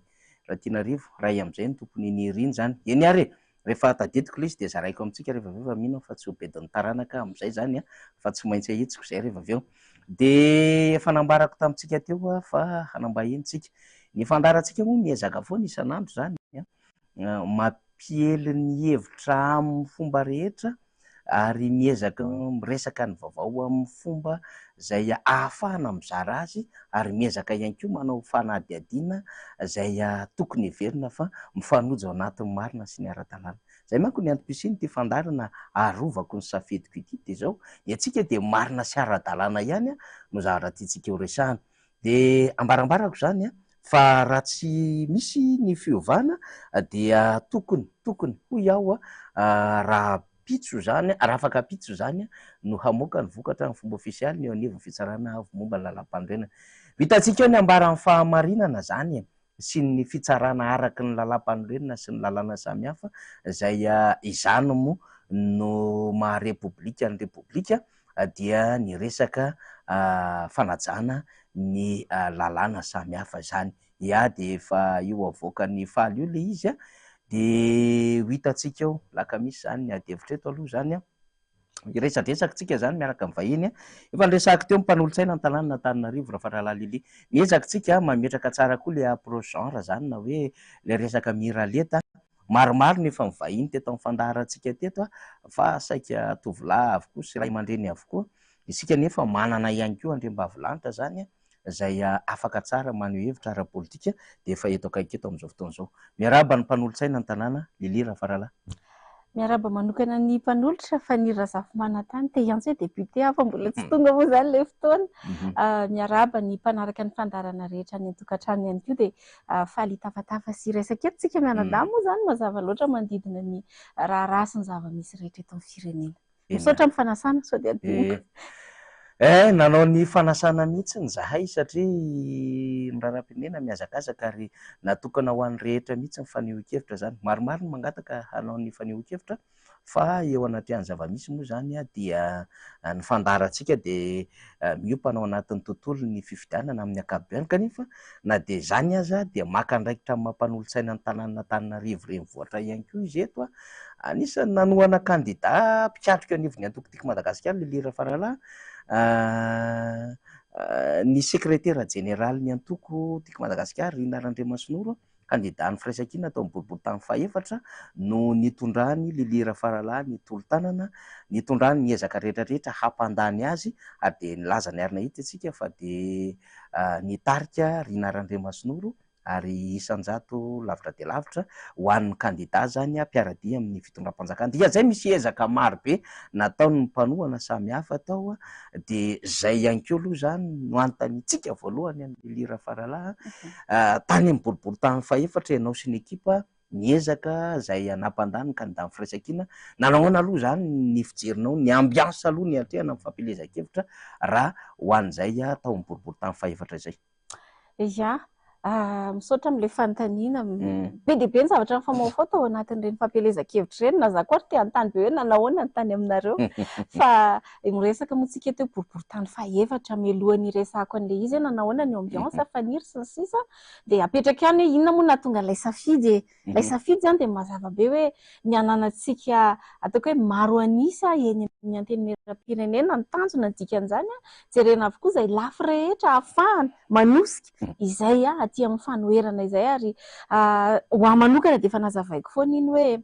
Ratinarivo, ray amin'izay ny tompony iny hira iny zany. Eny ary rehefa tadidiko izy dia zaraiko amintsika rehefa avy eo fa mino fa tsy ho bedin'ny taranaka amin'izay zany fa tsy maintsy ahitsiko zay rehefa avy eo. De efa nambarako tamintsika teo fa hanambahentsika ny fandarantsika moa miezaka foana isan'andro zany mampiely ny hevitra amin'ny fomba rehetra ary miezaka miresaka ny vaovao amin'ny fomba zay ahafahana mizara azy, ary miezaka ihany koa manao fanadihadiana zay tokony heverina fa mifanojo ao anatin'ny marina sy ny ara-dalàna. Zay manko ny antom-pisiany ty fandarana arovako ny safidiko ity de zao ny atsika de marina sy ara-dalàna ihany no zavatra tiantsika ho resahana. De ambarambarako zany fa raha tsy misy ny fiovana dia tokony hoy aho raha pitso zany, raha afaka pitso zany no hamoaka ny vokatra ny fomba ofisialy ny eo anivon'ny fitsarana momba ny lalam-pandrenana. Vitantsika eo ny ambaran'ny fahamarinana zany sy ny fitsarana araky ny lalam-pandrenana sy ny lalàna samihafa zay izany mo no maharepoblika ny repoblika dia ny resaka fanajana ny lalàna samihafa zany. Ya de efa io avoakan'ny faly io le izy de ho hitantsika eo lakamisy zany ny adihevitra eto aloha zany resadresaka tsika zany miaraka amin'ny vahiny efa nresahako teo mpanolontsaina ny tanàna Antananarivo raha Faralalily. Miezaka tsika mametraka tsara koa le approche genre zany na hoe le resaka miraleta maromaro nefa mivahiny teto amin'ny fandaharantsika teto fa saika tovolahy avokoa sy ray aman-dreny avokoa. Isika nefa manana ihany koa andriambavilanitra zany zay afaka tsara maneho hevitra ara-politika de efa eto akaiky eto amin'izao fotoana izao. Miarahaba ny mpanolontsaina ny tanàna Lily Rafarala. Miarahaba manokana ny mpanolotra Fanny Razafimanantany te hiantso hoe député fa mbola tsy tonga moa zany le fotoana. Miarahaba ny mpanaraka ny fandarana rehetra ny an-tokantrano ihany koa de faly tafatafa sy resaka eto tsika mianadahy moa zany mazava loatra manodidina ny raharaha sy ny zava-misy rehetra eto amin'ny firenena. Misaotra amin'ny fanasana sao de adinoko. Nanao ny fanasana mihitsy ny zahay satria ny raharaham-pirenena mihazakazaka ary natokana ho an'ny rehetra mihitsy ny fanehoan-kevitra zany. Maromaro ny mangataka hanao ny fanehoan-kevitra fa eo anatin'ny zava-misy moa zany dia ny fandaharantsika de miompana ao anatin'ny tontolo ny fifidianana amin'ny ankapobeny kanefa na de zany aza dia maka andraikitra amin'ny mampanolontsaina ny tanàna Antananarivo renivohitra ihany koa izy eto anisany nanohana kandida mpiatrika anivon'ny antoko-tiako Madagasikara Lily Rafarala. Ny sekretera jeneraly ny antoko tiako Madagasikara Rina Randriamasinoro kandida ny firaisan-kina tao amin'ny boribory tamin'ny fahaefatra no nitondrany Lily Rafarala ny tolo-tanana, nitondrany ny ezaka rehetrarehetra hampandany azy ary de nilaza ny arina hita antsika fa de nitarika Rina Randriamasinoro ary isan-jato lavitra de lavitra ho an'ny kandida zany mpiaradia amin'ny fitondram-panjakana. Dia zay misy ezaka maro be nataony mpanohana samihafa tao de zay ihany koa aloha zany no antanitsika voalohany amin'ny Lily Rafarala tany amin'ny boribory tamin'ny fahaefatra ianao sy ny ekipa niezaka zay nampandany ny kandida amin'ny firaisan-kina. Nanao aloha zany ny fijerinao ny ambiance aloha ny atrehana amin'ny fampilezan-kevitra raha ho an'izay tao amin'ny boribory tamin'ny fahaefatra zay. Ya misaotra amin'le fanontaniana be dia be ny zavatra ny famahoafao tao anatin'ireny fampelezan-kevitra ireny na za koa te anontany be hoe nanahoana ny tany aminareo fa miresaka moa tsika teo boribory tany fahaefatra mialohan'ny resahako an'le izy nanahoana ny ambiance faniry sy ny sisa dia apetraka ihany hoe inona moa nahatonga ilay safidy zany dia mazava be hoe ny ananantsika ataoko hoe maro anisa eny amin'ny antenimieram-pirenena ny tanjona ny dikan'izany jerena avokoa izay lafy rehetra ahafahana manosika izay aty amin'ny fanoherana izay ary ho ahy manokana dia efa nazavaiko foana iny hoe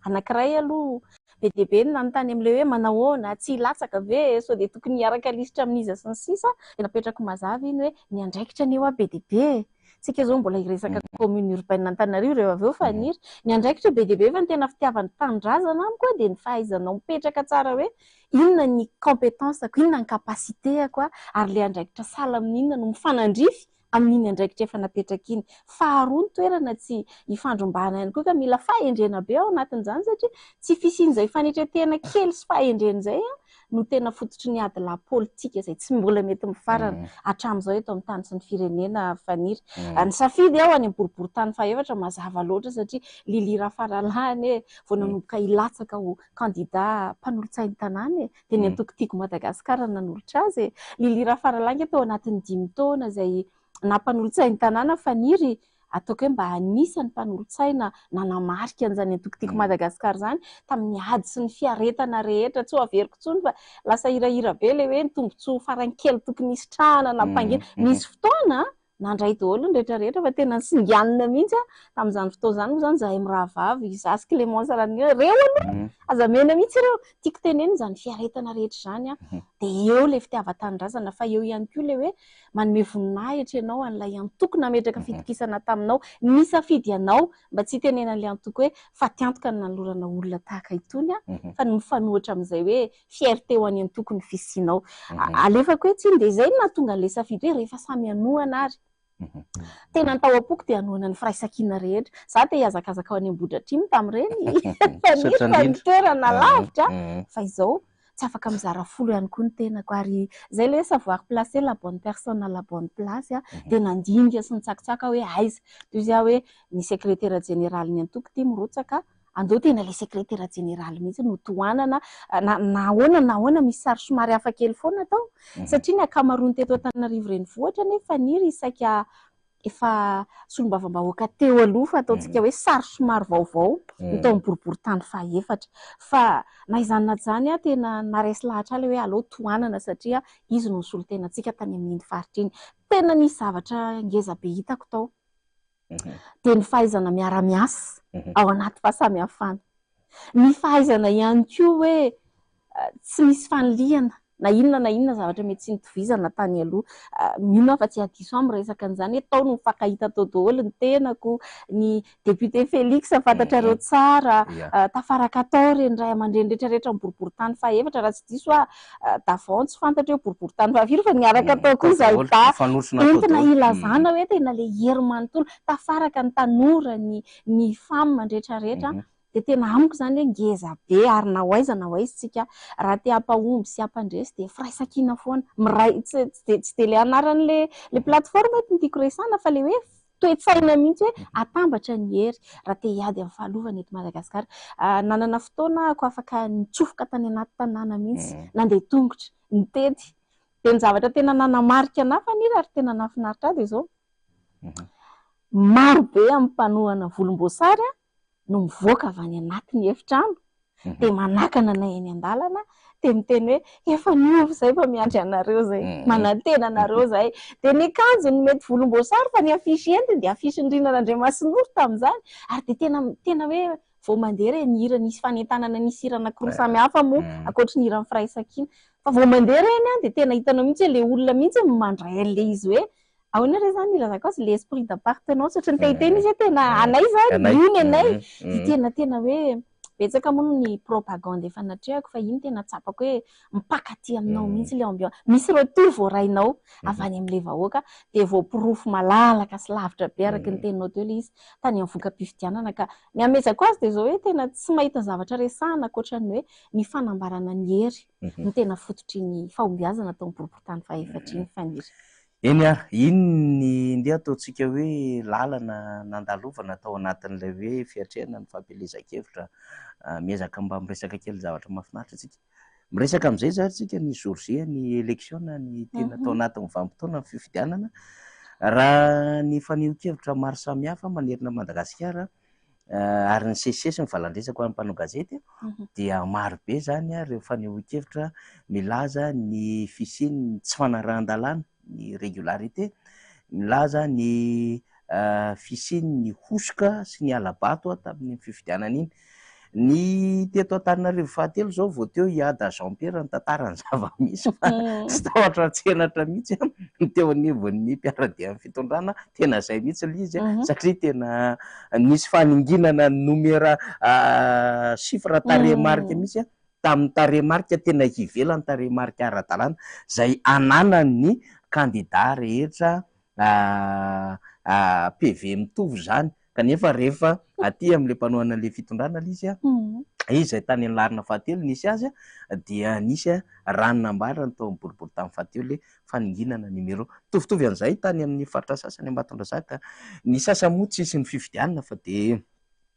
anankiray aloha be dia be nanontany amin'ilay hoe manahoana tsy hilatsaka ve sao dia tokony hiaraka lisitra amin'iza sy ny sisa dia napetrako mazava iny hoe ny andraikitra ny eo be dia be tsika zao mbola hiresaka commune urbaine Antananarivo rehefa avy eo faniry ny andraikitra be dia be fa ny tena fitiavany tanindrazana amiko dia ny fahaizanao mipetraka tsara hoe inona ny compétenceko inona ny capacité-ako ary le andraikitra sahala amin'inona no mifanandrify amin'iny andraikitra efa napetraka iny. Faharoa ny toerana tsy hifandrombana ihany koa ka mila fahendrena be ao anatin'izany satria tsy fisian'izay fanetretehana kely sy fahendrena izay no tena fototry ny ady la politika izay tsy mbola mety mifarana hatramin'izao eto amin'ny tany sy ny firenena faniry. Ny safidy aho any boribory tany fahaefatra mazava loatra satria Lily Rafarala vao nanomboka hilatsaka ho kandida mpanolontsain'ny tanàna dia ny antoko-tiako Madagasikara nanolotra azy. Lily Rafarala tao anatin'ny 5 taona izay nampanolontsain'ny tanàna faniry ataoko hoe mba anisan'ny mpanolontsaina nanamarika an'izany antoko-tiako Madagasikara zany tamin'ny ady sy ny fiaretana rehetra tsy ho averiko intsony fa lasa hirahira be le hoe ny tombotsoa farany kely tokony hisitrahana nampangena misy fotoana nandray daholo ny rehetrarehetra fa tena singanina mihitsy tamin'izany fotoana izany moa zany zahay mirahavavy Zasy Clémence Ranina reo aloha azamena mihitsy ireo tiako teneny zany fiaretana rehetra zany a dia eo le fitiavan-tanindrazana fa eo ihany koa le hoe manome voninahitra ianao an'ilay antoko nametraka fitokisana taminao nisafidy ianao mba tsy tenena an'ilay antoko hoe fa tiantoka ny nanolorana olona tahaka itony a fa ny mifanohitra amin'izay hoe fierté ho any antoko ny fisianao alefako hoe tsiny dia izay no nahatonga an'ilay safidy hoe rehefa samy hanohana ary tena ny tao am-poko dia hanohana ny firaisankina rehetra za te hiazakazaka ao any Ambohidratrimo tamin'ireny fa ny toerana lavitra fa izao tsy afaka mizara folo ihany koa ny tenako ary zay le savoir placer la bonne personne à la bonne place a dia nandinika sy nitsakitsaka hoe aiza toy izy hoe ny secrétaire général ny antoko tia mirotsaka andeo tena le secrétaire général mihitsy no tohanana nahoana misy sary somary hafa kely foana tao satria ny akamaroany teto Antananarivo renivohitra nefa niry isaka efa solombavambahoaka teo aloha fa ataontsika hoe sary somary vaovao tao amin'ny boriboritany fahaefatra fa na izany na izany a tena naresy lahatra le hoe aleo tohanana satria izy no nisolo-tenantsika tany amin'iny faritra iny tena nisy zavatra ngeza be hitako tao dia ny fahaizana miara-miasa ao anaty fahasamihafana ny fahaizana ihany koa hoe tsy misy faniliana na inona zavatra mety tsy nitovizana tany aloha mino fa tsy hadiso amin'ny resaka an'izany hoe tao no mifankahita tao daholo ny tenako ny député Félix fantatrareo tsara tafaraka tao reny ray aman-dreny rehetrarehetra amin'ny boriboritany fahaefatra raha tsy diso davao tsy fantatra hoe boriboritany fahafiry fa niaraka tao koa Zaiba entina ilazana hoe tena le hery manontolo tafaraka ny tanora ny famy mandrehetrarehetra dia tena amiko izany hoe ngeza be ary na hoaiza tsika raha te hampahomby sy hampandresy dia firaisankina foana miray tsy dia le anaran'le plateforme ny tiako resana fa le hoe toe-tsaina mihitsy hoe atambatra ny hery raha te hiady amin'ny fahalovana eto Madagasikara nanana fotoana ako afaka nitsofoka tany anaty tanàna mihitsy nandeha tongotra nitety dia ny zavatra tena nanamarika anahy fa niry ary tena nahafinaritra azy izao maro be amin'ny mpanohana volomboasary no mivoaka avy any anatin'ny efitrano dia manakana anay eny an-dalana dia miteny hoe efa niovy izay fa miandry anareo izay manantena anareo izay dia ny akanjo ny mety volomboasary fa ny afisy entiny dia afisy ny Rinan'Andriamasinoro tamin'izany ary dia tena hoe vao mandeha re ny hira nisy fanentanana nisy hira anankiroa samihafa moa ankoatry ny hira amin'ny firaisankina fa vao mandeha reny dia tena hitanao mihitsy le olona mihitsy mandray an'ilay izy hoe ahoana re zany ilazako azy l'esprit d'appartenance ohatry ny tehiteny izy hoe tena anay zany iny anay dia tena hoe betsaka moa ny propagande efa natrehako fa iny tena tsapako hoe mipakaty aminao mihitsy le ambiance misy retour voarainao avy any amin'ilay vahoaka dia voapirofo malalaka sy lavitra be araka ny teninao teo le izy tany amin'ny voka-pifidianana ka ny amezako azy dia zao hoe tena tsy mahita zavatra resahana ankoatran'ny hoe ny fanambarana ny hery ny tena fototry ny fahombiazana tao amin'ny boriboritany fahaefatra iny faniry eny ary iny ndeha ataontsika hoe lalana nandalovana tao anatin'ilay hoe fiatrehana ny fampelezan-kevitra miezaka mba miresaka kely zavatra mahafinaritra tsika miresaka amin'izay zary tsika ny jour-J ny élection ny tena tao anatin'ny vanim-potoana ny fifidianana raha ny faneho-kevitra maro samihafa manerina Madagasikara ary ny sesisesy ny valan-dresaka ho an'ny mpanao gazety dia maro be zany ireo faneho-kevitra milaza ny fisiany tsy fanarahan-dalàna ny régularité milaza ny fisiany ny hosoka sy ny alabato tamin'ny fifidianana iny ny teto Antananarivo fahatelo zao vao teo hiada Jean-Pierre ny tantarany zava-misy fa tsy tahotra tsenatra mihitsy teo anivon'ny mpiara-dia amin'ny fitondrana tena izay mihitsy le izy satria tena nisy faninginana nomera chiffre tarehimarika mihitsy tamin'ny tarehimarika tena hivelany tarehimarika ara-dalàna izay ananany candidat rehetra PV mitovy zany kanefa rehefa aty amin'ilay mpanohana le fitondrana le izy izay tany Anlarina fahatelo nisy azy dia nisy ranonambarany tao amin'ny boriboritany fahatelo le faninginana numéro mitovitovy an'izay tany amin'ny faritra sasany Ambatondrazaka ny sasany moa tsisy ny fifidianana fa dia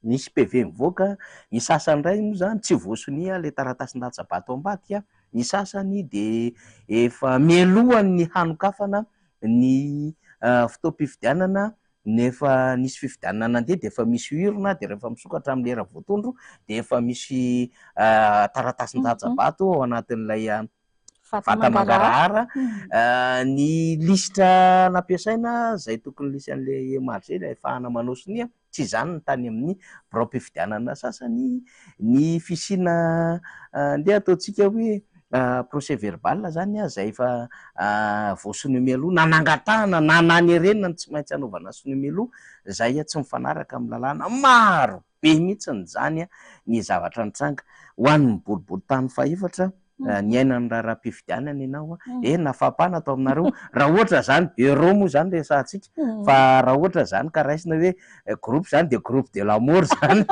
nisy PV mivoaka ny sasany ray moa zany tsy voasonia le taratasy-datsabato ambadika ny sasany dia efa mialohan'ny hanokafana ny fotoam-pifidianana nefa nisy fifidianana nandeha dia efa misy urna dia rehefa misokatra amin'ny lera voatondro dia efa misy taratasy-datsabato ao anatin'ilay vata mangarahara ny lisitra nampiasaina izay tokony lisy an'ilay marché ilay ahafahana manao sonia tsy izany ny tany amin'ny birao-pifidianana sasany ny fisina ndeha ataontsika hoe procès verbal zany zay efa voasinomy aloha nanangatahana nanany renina ny tsy maintsy anaovana sinomy aloha zay tsy mifanaraka amin'ny lalàna maro be mihitsiny zany ny zavatra nitranga ho an'ny boribory tany faefatra ny ainany raharaham-pifidianana ianao nafapana atao aminareo raha ohatra zany bureau moa zany resahantsika fa raha ohatra zany ka raisina hoe groupe zany de groupe de l'amour zany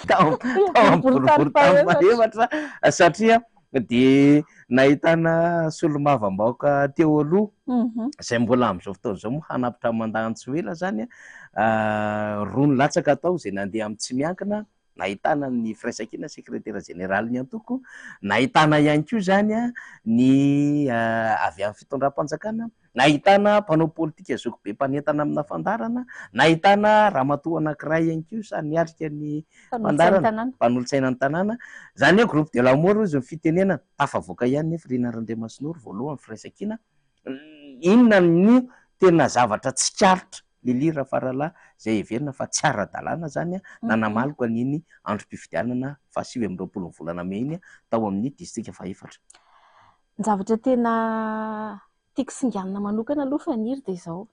tao amin'ny boribory tany faefatra satria de nahitana solomavam-baoaka teo aloha zay mbola am'izao fotoana zao moa hanapitra mandahantsy hoela zany rony latsaka atao zay nandeha amin'ny tsy miankina nahitana ny firaisan-kina secrétaire général ny antoko nahitana ihany koa zany ny avy amin'ny fitondram-panjakana nahitana mpanao politika zoko be mpanentana amina fandarana nahitana ramatoa anankiray ihany koa samy miatrika ny fandarana mpanolotsaina ny tanàna zany hoe groupe de l'amour izy ny fitenena tafavoaka ihany nefa Rina Randriamasinoro voalohany firaisan-kina inona ny tena zavatra tsy karitra lilira faralahy zay heverina fa tsy ara-dalàna zany nanamaloko an'iny androm-pifidianana fa 2020 ny volana May iny tao amin'ny distrika faefatra. Ny zavatra tena tiako singanina manokana aloha faniry de zao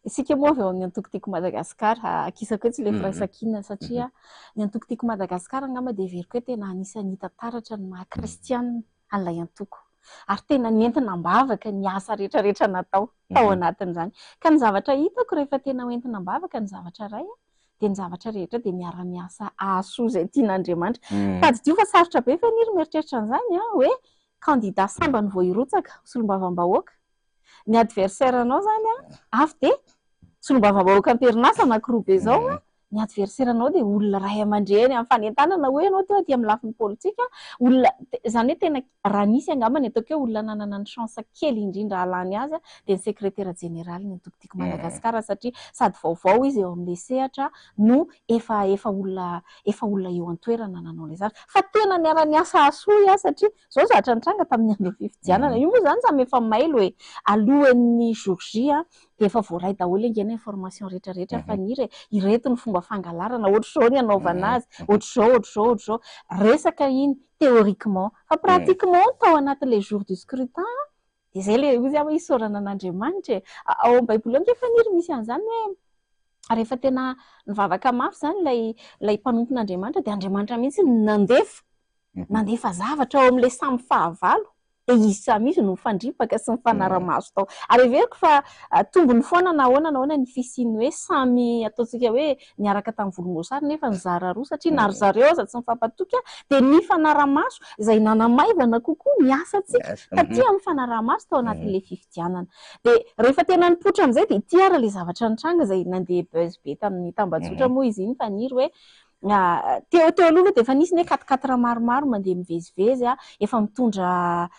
isika moa avy ao amin'ny antokotiko Madagasikara akisako hoe tsy le firaisan-kina satria ny antokotiko Madagasikara angamba de heveriko hoe tena anisan'ny hita taratra ny maha kristianina an'ilay antoko ary tena nentina mbavaka ny asa rehetrarehetra natao tao anatin'izany ka ny zavatra hitako rehefa tena hoentina mbavaka ny zavatra ray de ny zavatra rehetra de miara-miasa ahasoa zay tian'Andriamanitra tady dio fa sarotra be faniry mieritreritra an'izany hoe candidat samba ny voahirotsaka solombavam-bahoaka ny adversaire anao zany avy de solombavam-bahoaka am-perinasa anankiroa be zao ny adversaire anao de olona ray aman-dreny amin'ny fanentanana hoe anao teo aty amin'ny lafin'ny politika olona zany hoe tena raha nisy angamba ny ataoko hoe olona nanana ny chance kely indrindra halany azy de ny secrétaire général ny antokotiko Madagasikara satria sady vaovao izy eo amin'ny sehatra no efa olona eo an-toerana nanao le zavatra fa tena niara-niasa asoa satria zao zatra nitranga tamin'ny andro fifidianana io moa zany samy efa mailo hoe alohan'ny jour J de efa voaray daholo engena information rehetrarehetra fa ireto ny fomba fangalarana ohatr'izao ny anaovana azy ohatr'izao resaka iny théoriquement fa pratiquement tao anatin'le jour du scrutin de zay le izy hoe isaorana an'Andriamanitra ao amin'ny baiboly anke faniry misy an'izany hoe rehefa tena nivavaka mafy zany lay mpanompon'Andriamanitra de Andriamanitra mihitsy nandefa zavatra ao amin'le samy fahavalo de izy samy izy no mifandripaka sy mifanara-maso tao ary everiko fa tombony foana nahoana ny fisiny hoe samy ataontsika hoe niaraka tamin'ny volomboasary nefa nizara roa satria nary zareo aza tsy mifampatoky de ny fanara-maso izay nanamaivana kokoa ny asantsika satria mifanara-maso tao anatin'le fifidianana de rehefa tena nipoitra am'izay de tiara le zavatra nitranga izay nandeha buzz be tamin'ny tambajotra moa izy iny faniry hoe teo aloha de efa nisy ny hoe katikatra maromaro mandeha mivezivezy efa mitondra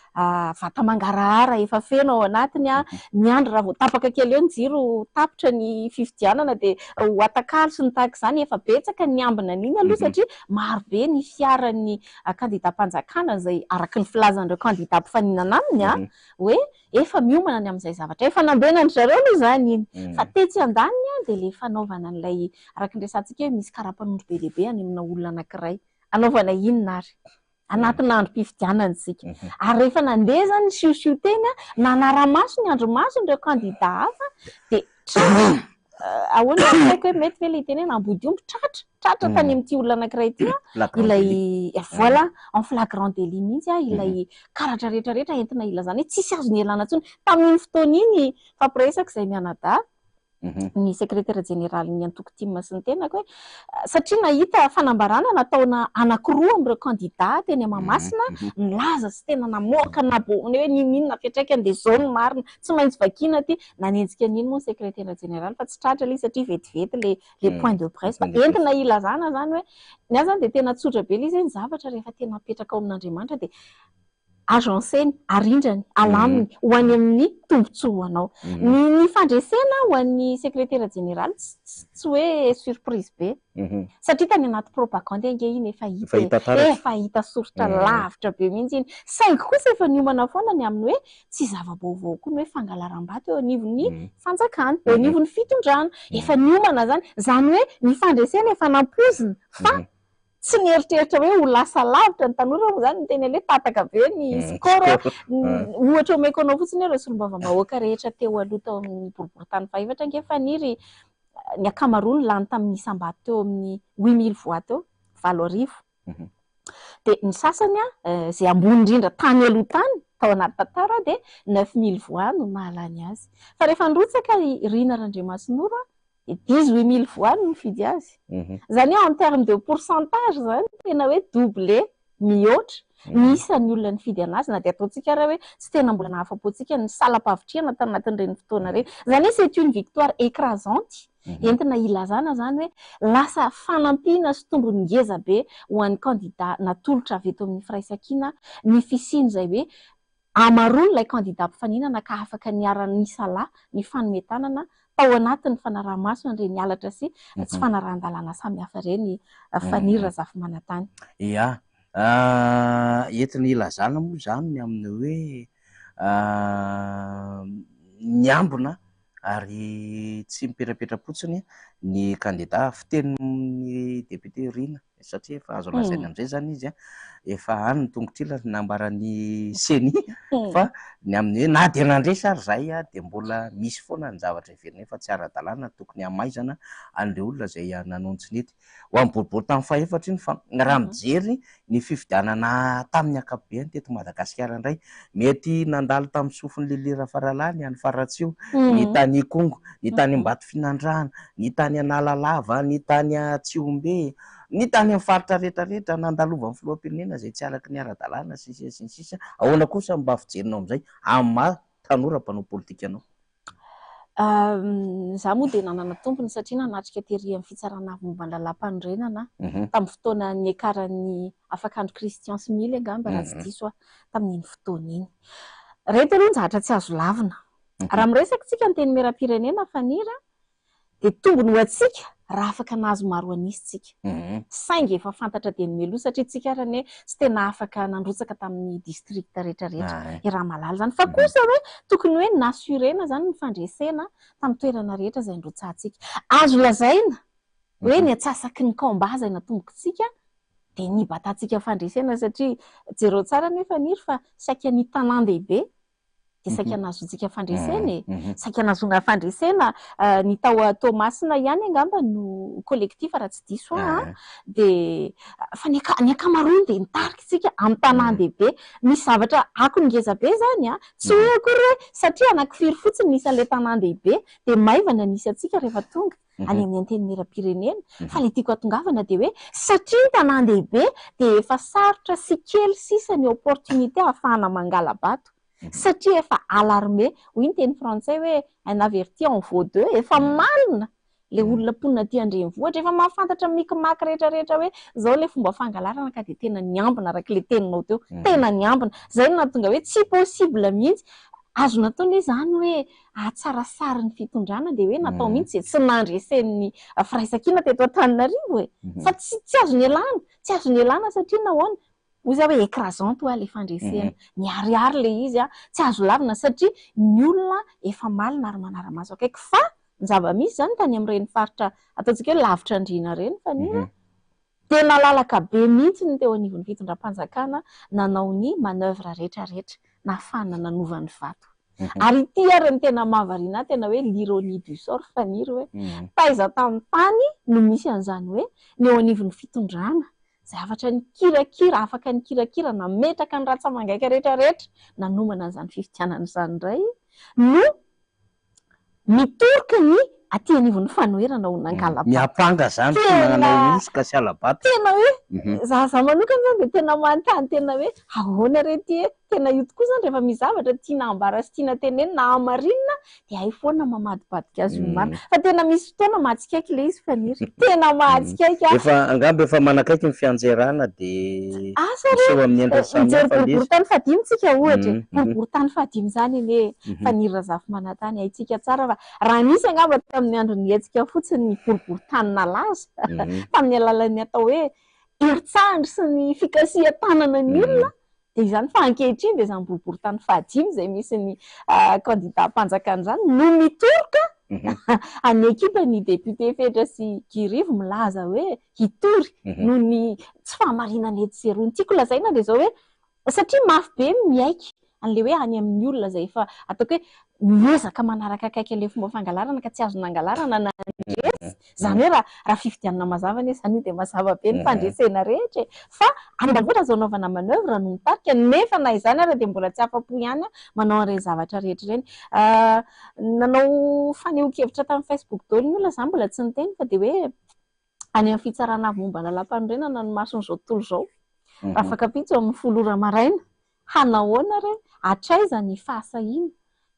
vata mangarahara efa feno ao anatiny ny andro raha vao tapaka kely eo ny jiro tapitra ny fifidianana de ho atakalo sy ny tahaka izany efa betsaka ny ambina an'iny aloha satria maro be ny fiaran'ny candidat-mpanjakana zay araky ny filazan'ireo candidat mpifaninana aminy hoe efa miomana ny amin'izay zavatra efa nambenany zareo aloha zany iny fa tetsy andaniny de le fanaovana an'ilay araky ny resantsika hoe misy karapanondro be lehibe any amina olona anankiray anaovana inona ary anatina androm-pifidianana isika ary rehefa nandeha zany siosio tena nanara-maso ny andro-maso n'ireo candidat hafa de ahoana haiko hoe mety ve le hiteny hoe nambody omby tratra tany amin'ity olona anankiray ity ilay voilà en flagrant délit mihitsy ilay karatra rehetrarehetra entina ilazana hoe tsisy azo ny elana intsony tamin'iny fotoana iny fampiresaka izay mianadahy ny secrétaire général ny antoko-timma sy ny tenako hoe satria nahita fanambarana nataona anankiroa amin'ireo candidat teny Mahamasina nilaza sy tena namoaka nabony hoe ninona fiantraikany de zao ny marina tsy maintsy vakiana ty nanenjika an'iny moa secrétaire général fa tsy tratra ilay satria vetivety le point de presse fa entina ilazana zany hoe ny azy zany de tena tsotra be ilay zay ny zavatra rehefa tena apetraka ao amin'Andriamanitra de agenceny arindrany alaminy ho any amin'ny tombontsoa anao ny fandresena ho an'ny secrétaire général tsy hoe surprise be satria tany anaty propagande ange iny efa hita soritra lavitra be mihitsy iny saingy kosa efa niomana foana ny amin'ny hoe tsy zava-baovao koa ny hoe fangalaram-bato eo anivon'ny fanjakana eo anivon'ny fitondrana efa niomana zany hoe ny fandresena efa nampozina fa tsy nieritreritra hoe ho lasa lavitra ny tanora moa zany ny teny hoe tataka be ny skoro ohatra omeko anao fotsiny hoe ireo solombavambahoaka rehetra teo aloha tao amin'ny boriboritany fahefatra ange faniry ny akamaroany lany tamin'ny isam-bato teo amin'ny 8000 voix teo 7,000 dia ny sasany zay ambony indrindra tany aloha tany tao anaty tantara dia 9000 voix no mahalany azy fa rehefa nirotsaka Rina Randriamasinoro 18,000 voix no mifidy azy zany hoe en terme de pourcentage zany tena hoe doublé mihoatra nisany olona nifidy anazy na dia ataontsika raha hoe tsy tena mbola nahafapoantsika ny salam-pavitriana tao anatin'ireny fotoana ireny zany hoe c'est une victoire écrasante entina ilazana zany hoe lasa fanampiana sy tombony ngeza be ho an'ny candidat natolotra avy eto amin'ny firaisankina ny fisiny zay hoe amaroany ilay candidat mpifaninana ka afaka niarany salahy ny fanometanana tao anatin'ny fanaraha-maso an'ireny halatra sy tsy fanarahan-dalàna samihafa ireny fanira zafy manantany. Ia, entina ilazana moa zany ny amin'ny hoe niambona ary tsy miperapetra-potsiny ny candidat fitenin'ny député Rina satria efa azo lazaina amin'izay zany izy efa any ny tongotr'ila nambaran'ny seni fa ny amin'ny hoe na dia nandresy ary zay dia mbola misy foana ny zavatra iverina fa tsy ara-dalàna tokony hamaizana an'ireo olona zay nanontsiny ety ho amin'ny boribory tamin'ny fahefatra iny fa raha mijery ny fifidianana tamin'ny ankapobeny teto Madagasikara indray mety nandalo tamin'ny sofiny Lilira Faralany any Faratsio ny tany Kongo ny tany Ambato Finandrahana ny tany Analalava ny tany Tsiombe ny tany amin'ny faritra rehetrarehetra nandalovan'ny filoham-pirenena zay tsy araky ny ara-dalàna sisa ahoana kosa mba fijerinao amin'izay amin'ny tanora mpanao politika anao? Za moa dia nanana tompony satria nanatrika tery amin'ny fitsarana avy momba ny lalam-panorenana tamin'ny fotoana ny ekaran'ny afakandro Christian Smile angamba raha tsy diso tamin'iny fotoana iny reto aloha nzahatra tsy azo lavina raha miresaka tsika ny teny meram-pirenena fanira dia tombony ho antsika raha afaka nahazo maro anisitsika saingy efa fantatra dia ny meloa satria tsika raha ny hoe tsy tena afaka nandrotsaka tamin'ny district rehetrarehetra raha malala zany fa kosa hoe tokony hoe nasurena zany ny fandresena tamin'ny toerana rehetra izay ndrotsahantsika azo lazaina hoe ny atsasaky ny combat zay natombokontsika dia nibatantsika fandresena satria jereo tsara ny efa niry fa saika ny tanan-dehibe dia saika nazontsika fandresena saika nazonga fandresena ny tao Tomasina ihany angamba no collectif raha tsy diso dia fa ny akamaroany dia nitarika tsika amin'ny tanan-dehibe misy zavatra ako ngeza be zany tsy hoe akory hoe satria anankifiry fotsiny nisy an'ilay tanan-dehibe dia maivana nisy antsika rehefa tonga any amin'ny anteny meram-pirenena fa ilay tiako atongavana dia hoe satria ny tanan-dehibe dia efa sarotra sy kely sisa ny opportunité ahafahana mangala-bato satria efa alarmé hoy ny teny frantsay hoe un averti en vaut deux efa malina le olona mponina aty andrenivohitra efa mahafantatra mikimaky rehetrarehetra hoe zao le fomba fangalarana ka dia tena niambina araka le teninao teo tena niambina zay no nahatonga hoe tsy possible mihitsy azo nataony hoe zany hoe ahatsarasary ny fitondrana dia hoe natao mihitsy tsy nandresen'ny firaisankina teto Antananarivo fa tsy azo ny elana satria nahoana ozy hoe écrasante hoe le fandresena miariary le izy tsy azo lavina satria ny olona efa malina ary manara-maso akaiky fa ny zava-misy zany tany amin'ireny faritra ataontsika hoe lavitra andriana ireny fa nira tena lalaka be mihitsy ny teo anivon'ny fitondram-panjakana nanao ny manœuvre rehetrarehetra nahafahana nanova ny vato ary ity ary ny tena mahavariana tena hoe l'ironie du sort faniry hoe taiza tamin'ny tany no misy an'izany hoe ny eo anivon'ny fitondrana zavatra ny kirakira afaka ny kirakira nametraka ny ratsa-mangaika rehetrarehetra nanomana an'izany fifidianana izany indray no mitoroka ny aty anivon'ny fanoherana ho nangala-bato miapanga zany mananao misy ka sy ala-bato tena hoe za manokana zany dia tena manontany tena hoe ahoana rety tena io tokoa zany rehefa mizavatra tiana ambara sy tiana teneny na amarinina dia hay foana mamadibadika azy io marina fa tena misy fotoana mahatsikaiky le izy Faniry tena mahatsikaiky angamba efa manakaiky ny fianjerana de asa miseho amin'ny endriny samy mijery hafa boribory tany fadimy tsika ohatra boribory tany fadimy zany eny hoe Faniry Razafy-Manantany haitsika tsara fa raha nisy angamba tamin'ny andro nietsika fotsiny ny boribory tany nalaza tamin'ny alalan'ny atao hoe heritsahatra sy ny fikasia tanana ny olona dia izany fa ankehitriny dia izany boribory tany fadimy izay misy ny candidat mpanjakana izany no mitoroka any ekipa ny député Fedra sy Girivo milaza hoe hitory noho ny tsy fahamarinana ety sy eroa. Tiako lazaina dia izao hoe satria mafy be miaiky an'ilay hoe any amin'ny olona izay efa ataoko hoe miezaka manaraka akaiky an'ilay fomba fangalarana ka tsy azo nangalarana na ndresy izany hoe raha fifidianana mazava anie izany dia mazava be ny fandresena rehetra fa ambanivohitra azo anaovana manœuvre no mitarika nefa na izany ary dia mbola tsy afa-po ihany manao an'ireny zavatra rehetra ireny. Nanao faneho-kevitra tamin'ny Facebook daholo ny olona izany mbola tsy niteny fa dia hoe any amin'ny fitsarana avy momba lalam-panorenana no mason'izao tontolo izao afaka pitsy amin'ny 10 maraina hanahoana re hatraiza ny fahasahina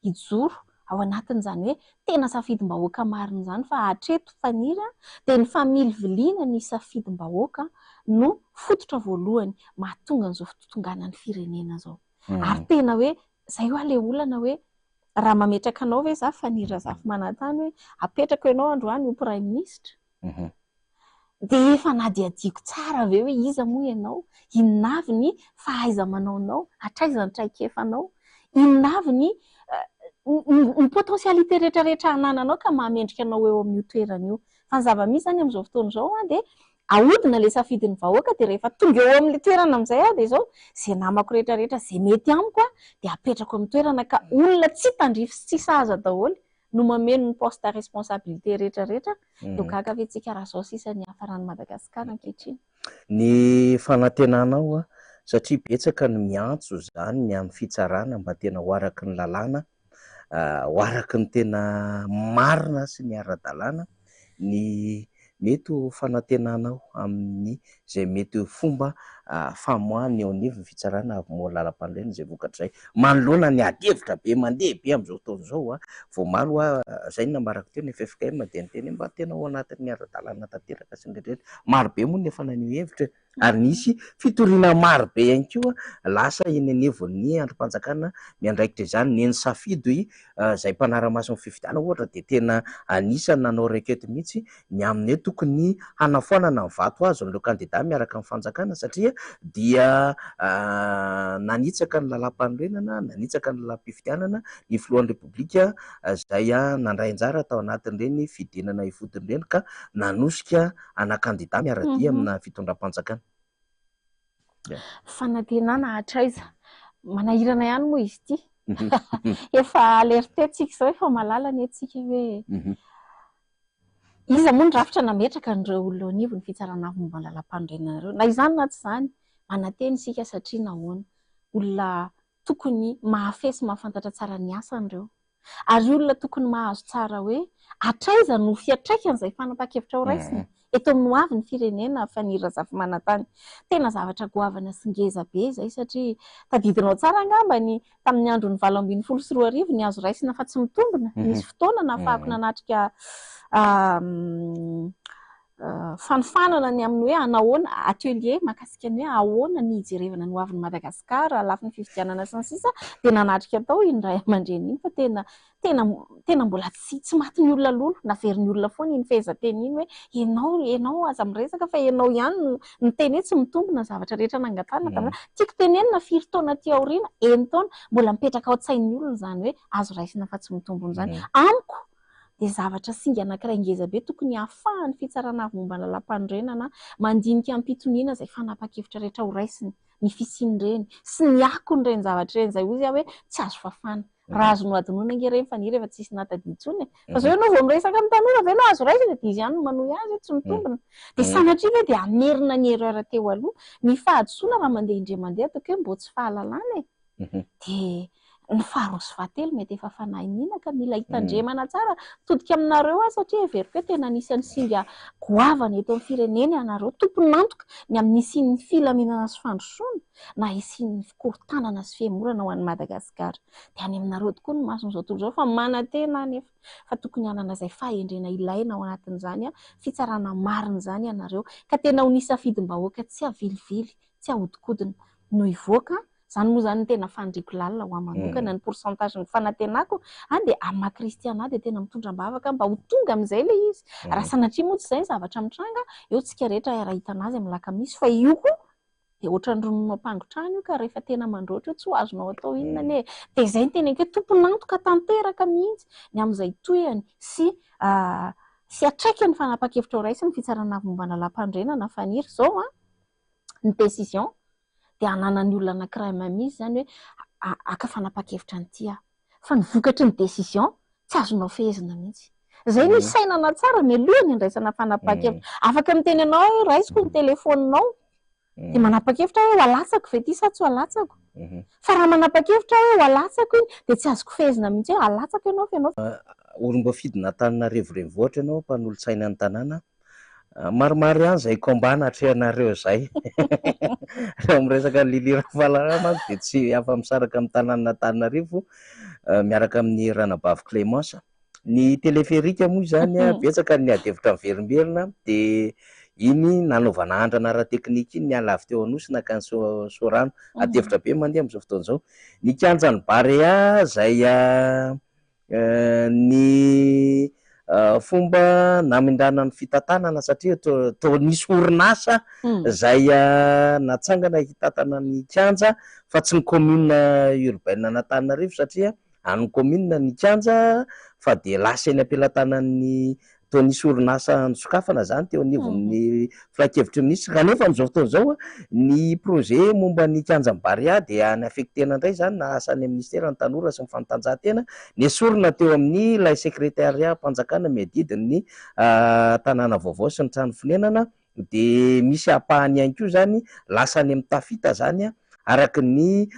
hijoro ao anatin'izany hoe tena safidim-bahoaka marina izany fa hatreto Faniry dia ny familiviliana ny safidim-bahoaka no fototra voalohany mahatonga an'izao fitotonganan'ny firenena izao ary tena hoe izay hoa ilay olana hoe raha mametraka anao ve za Faniry Razafy-Manantany hoe apetraka ianao androany ho prime ministre dia efa nadiadiko tsara ve hoe iza moa ianao, inona avy ny fahaiza-manaonao, hatraiza ny traikefanao, inona avy ny potentialité rehetrarehetra anananao ka mahamendrika anao eo amin'io toerana io. Fa ny zava-misy zany amin'izao fotoana izao dia ahodina ilay safidin'ny vahoaka dia rehefa tonga eo amin'ilay toerana amin'izay dia izao izay namako rehetrarehetra izay mety amiko dia apetrako amin'ny toerana ka olona tsy tandrify sy tsy sahaza daholo no mameno ny poste responsabilité rehetrarehetra dia gaga ve tsika raha izao sisa ny hafarany Madagasikara ankehitriny. Ny fanantenanao satria betsaka ny miantso izany ny amin'ny fitsarana mba tena ho araky ny lalàna, ho araky ny tena marina sy ny ara-dalàna ny mety ho fanantenanao amin'ny izay mety fomba famoahany eo anivon'ny fitsarana avy moa lalam-panorenana izay vokatra izay manoloana ny adevitra be mandeha be amin'izao fotoana izao vao maro izay ny namarako teo ny FFKM dia ny teny mba tena ao anatin'ny ara-dalàna tanteraka sy ny rehetrarehetra maro be moa nefa nanio hevitra ary nisy fitoriana maro be ihany koa lasa eny anivon'ny androm-panjakana miandraikitra izany neny safidy izay mpanara-maso ny fifidiana ohatra dia tena anisany nanao raikety mihitsy ny amin'ny hoe tokony hanafoanana ny vato azo n'ireo kandida miaraka amin'ny fanjakana satria dia nanitsaka ny lalam-panorenana, nanitsaka ny lalam-pifidianana ny filohan'ny repoblika izay nandray anjara tao anatin'ireny fidinana ifodin'ireny ka nanosika ana-kandida miaradia amina fitondram-panjakana. Fanantenana hatraiza manahirana ihany moa izy ity efa alertentsika izao efa malala ny etsika hoe iza moa ny rafitra nametraka n'ireo olona anivo ny fitsarana avy momba lalam-panorenana ireo na izany na tsy izany mananteny isika satria nahoana olona tokony mahafesy mahafantatra tsara ny asan'ireo ary olona tokony mahazo tsara hoe hatraiza no fiatraikan'izay fanapahan-kevitra ho raisiny eto amin'ny ho avy ny firenena Faniry Razafy-Manantany. Tena zavatra goavana sy ngeza be izay satria tadidinao tsara angamba ny tamin'ny andron'ny 2024 ny azo raisina fa tsy mitombina nisy fotoana nahafahako nanatrika fanofanana ny amin'ny hoe anahoana atelier mahakasika ny hoe ahoana ny hijerevana ny ho avin'ny Madagasikara lafiny fifidianana sy ny sisa dia nanatrika tao iny ray aman-dreny iny fa tena mbola tsy maty ny olona lolo naverin'ny olona foana iny fehezanteny iny hoe ianao aza miresaka fa ianao ihany ny teny hoe tsy mitombina zavatra rehetra nangatana tamin'ny tiako tenenina 4 taona aty aoriana 1 taona mbola mipetraka ao an-tsain'ny olona izany hoe azo raisina fa tsy mitombina izany amiko dia zavatra singa anankiray ngeza be tokony hahafahan'ny fitsarana avy momba lalam-panorenana mandinika ampitoniana izay fanapahan-kevitra rehetra ho raisiny ny fisian'ireny sy ny akon'ireny zavatra ireny izay hozy hoe tsy azo fafana raha azo noadinoina ange ny Faniry efa tsisy natadidy intsony fa izao ianao vao miresaka amin'ny tanora ve ianao azo raisina dia izy ihany no manohy azy tsy mitombina dia sanatria ve dia amerina ny erreur teo aloha ny fahadisoana raha mandeha indray mandeha ataoko hoe mbo tsy fahalalana dia ny faharoa sy fahatelo mety efa fanahiniana ka mila hitandremana tsara todika aminareo satria everiko hoe tena anisan'ny singa goavana eto amin'ny firenena ianareo tompon'antoka ny amin'ny isian'ny filaminana sy fandrosoana na isian'ny fikorontanana sy fiemorana ho an'ny Madagasikara dia any aminareo tokoa ny mason'izao tontolo izao fa manantena nefa fa tokony hanana izay fahendrena ilaina ao anatin'izany fitsarana marina izany ianareo ka tena ho nisafidim-bahoaka tsy avilivily tsy ahodikodina no hivoaka. Izany moa izany tena fandriko lalina ho amanokana ny pourcentage ny fanantenako dia amin'ny kristiana dia tena mitondra-bavaka mba ho tonga amin'izay ilay izy. Raha sanatria moa tsy izay zavatra mitranga eo tsika rehetra raha hitana azy amin'ny lakamisy fa io koa dia ohatran'ny ronono ampangotrahana io ka rehefa tena mandroatra io tsy ho azonao atao inona anie. Dia izay ny tena hoe tompon'antoka tanteraka mihitsy ny amin'izay toehany sy atraika ny fanapa-kevitra ho raisy ny fitsarana momba lalam-pandrenana faniry izao ny décision dia hananany olona anankiray mamisy izany hoe aka fanapa-kevitra nyity fa ny vokatry ny décision tsy azonao fehezina mihitsy. Izay ny sainana tsara mialoha ny andraisana fanapa-kevitra. Afaka miteny anao hoe raisiko ny telefoninao dia manapa-kevitra hoe ho alatsako ve ity sa tsy ho alatsako. Fa raha manapa-kevitra hoe ho alatsako iny dia tsy azoko fehezina mihitsy hoe alatsako ianao fa ianao. Olom-bafidina Antananarivo renivohitra ianao mpanolotsaina ny tanàna. Maromaro ihany izay kombana hatrehanareo izay. Raha miresaka ny lilira fahalalana dia tsy afa-misaraka amin'ny tanàna Antananarivo miaraka amin'ny Ranabavy Clémence. Ny téléphérique moa izany betsaka ny adevitra miverimberina dia iny nanaovana andrana ara-teknika iny ny ala avy teo anosy naka ny Sorano adevitra be mandeha amin'izao fotoana izao. Ny kianjan'ny Barea izay ny fomba namindrana ny fitantanana satria tao nisy orinasa izay natsangana hitatana ny kianja fa tsy ny commune urbaine n'Antananarivo satria any commune ny kianja fa dia lasa eny ampelantanan'ny tao nisy orinasa nisokafana izany teo anivon'ny filan-kevitry minisitra kanefa amin'izao fotoana izao ny projet momba ny kianjan'ny Barea dia ny affectena indray izany na asan'ny ministera ny tanora sy ny fanatanjahantena nesorina teo amin'ny ilay sekretariat mpanjakana miadidiny ny tanàna vaovao sy ny trano fonenana dia misy apahany ihany koa izany lasa any amin'ny tafita izany araka ny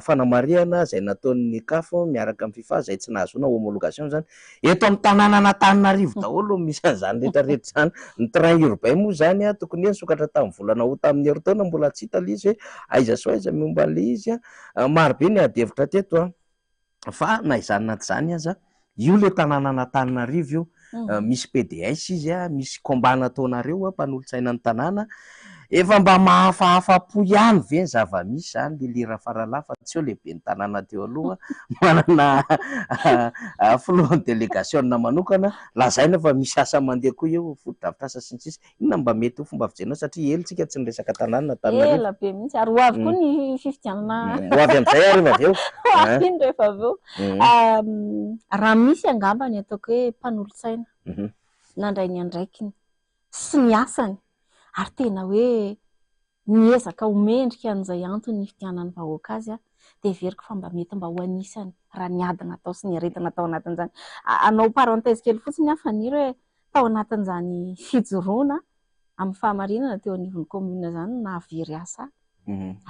fanamariana izay nataon'ny CAF miaraka amin'ny FIFA izay tsy nahazoana homologation izany eto amin'ny tanàna Antananarivo daholo misy an'izany rehetrarehetra izany. Ny train urbain moa izany tokony nisokatra tamin'ny volana août tamin'ny heritaona mbola tsy hita ilay izy hoe aiza so aiza momba an'ilay izy marobe ny adevitra teto fa na izany na tsy izany aza io ilay tanàna Antananarivo io misy PDS izy misy kombana ataonareo mpanolotsaina ny tanàna efa mba mahafahafa-po ihany ve ny zava-misy izany lilira faralafa tsy eo lehibe ny tanàna teo aloha manana filohan'ny délégation manokana lazaina fa misy asa mandeha koa eo foto-drafitr'asa sy ny sisa inona mba mety ho fomba fijerena satria elitsika tsy niresaka tanàna Antananarivo ela be mihitsy ary ho avy koa ny fifidianana ho avy amin'izay ary rehefa avy eo iny rehefa avy eo raha misy angambany ataoko hoe mpanolotsaina nandray ny andraikiny sy ny asany ary tena hoe niezaka homendrika an'izay antony ny fidianan'ny vahoaka azy dia everiko fa mba mety mba ho anisany raha ny adina atao sy ny aretina tao anatin'izany. Anao parenthèse kely fotsiny faniry hoe tao anatin'izany fijoroana amin'ny fahamarinana teo anivon'ny commune izany nahavery asa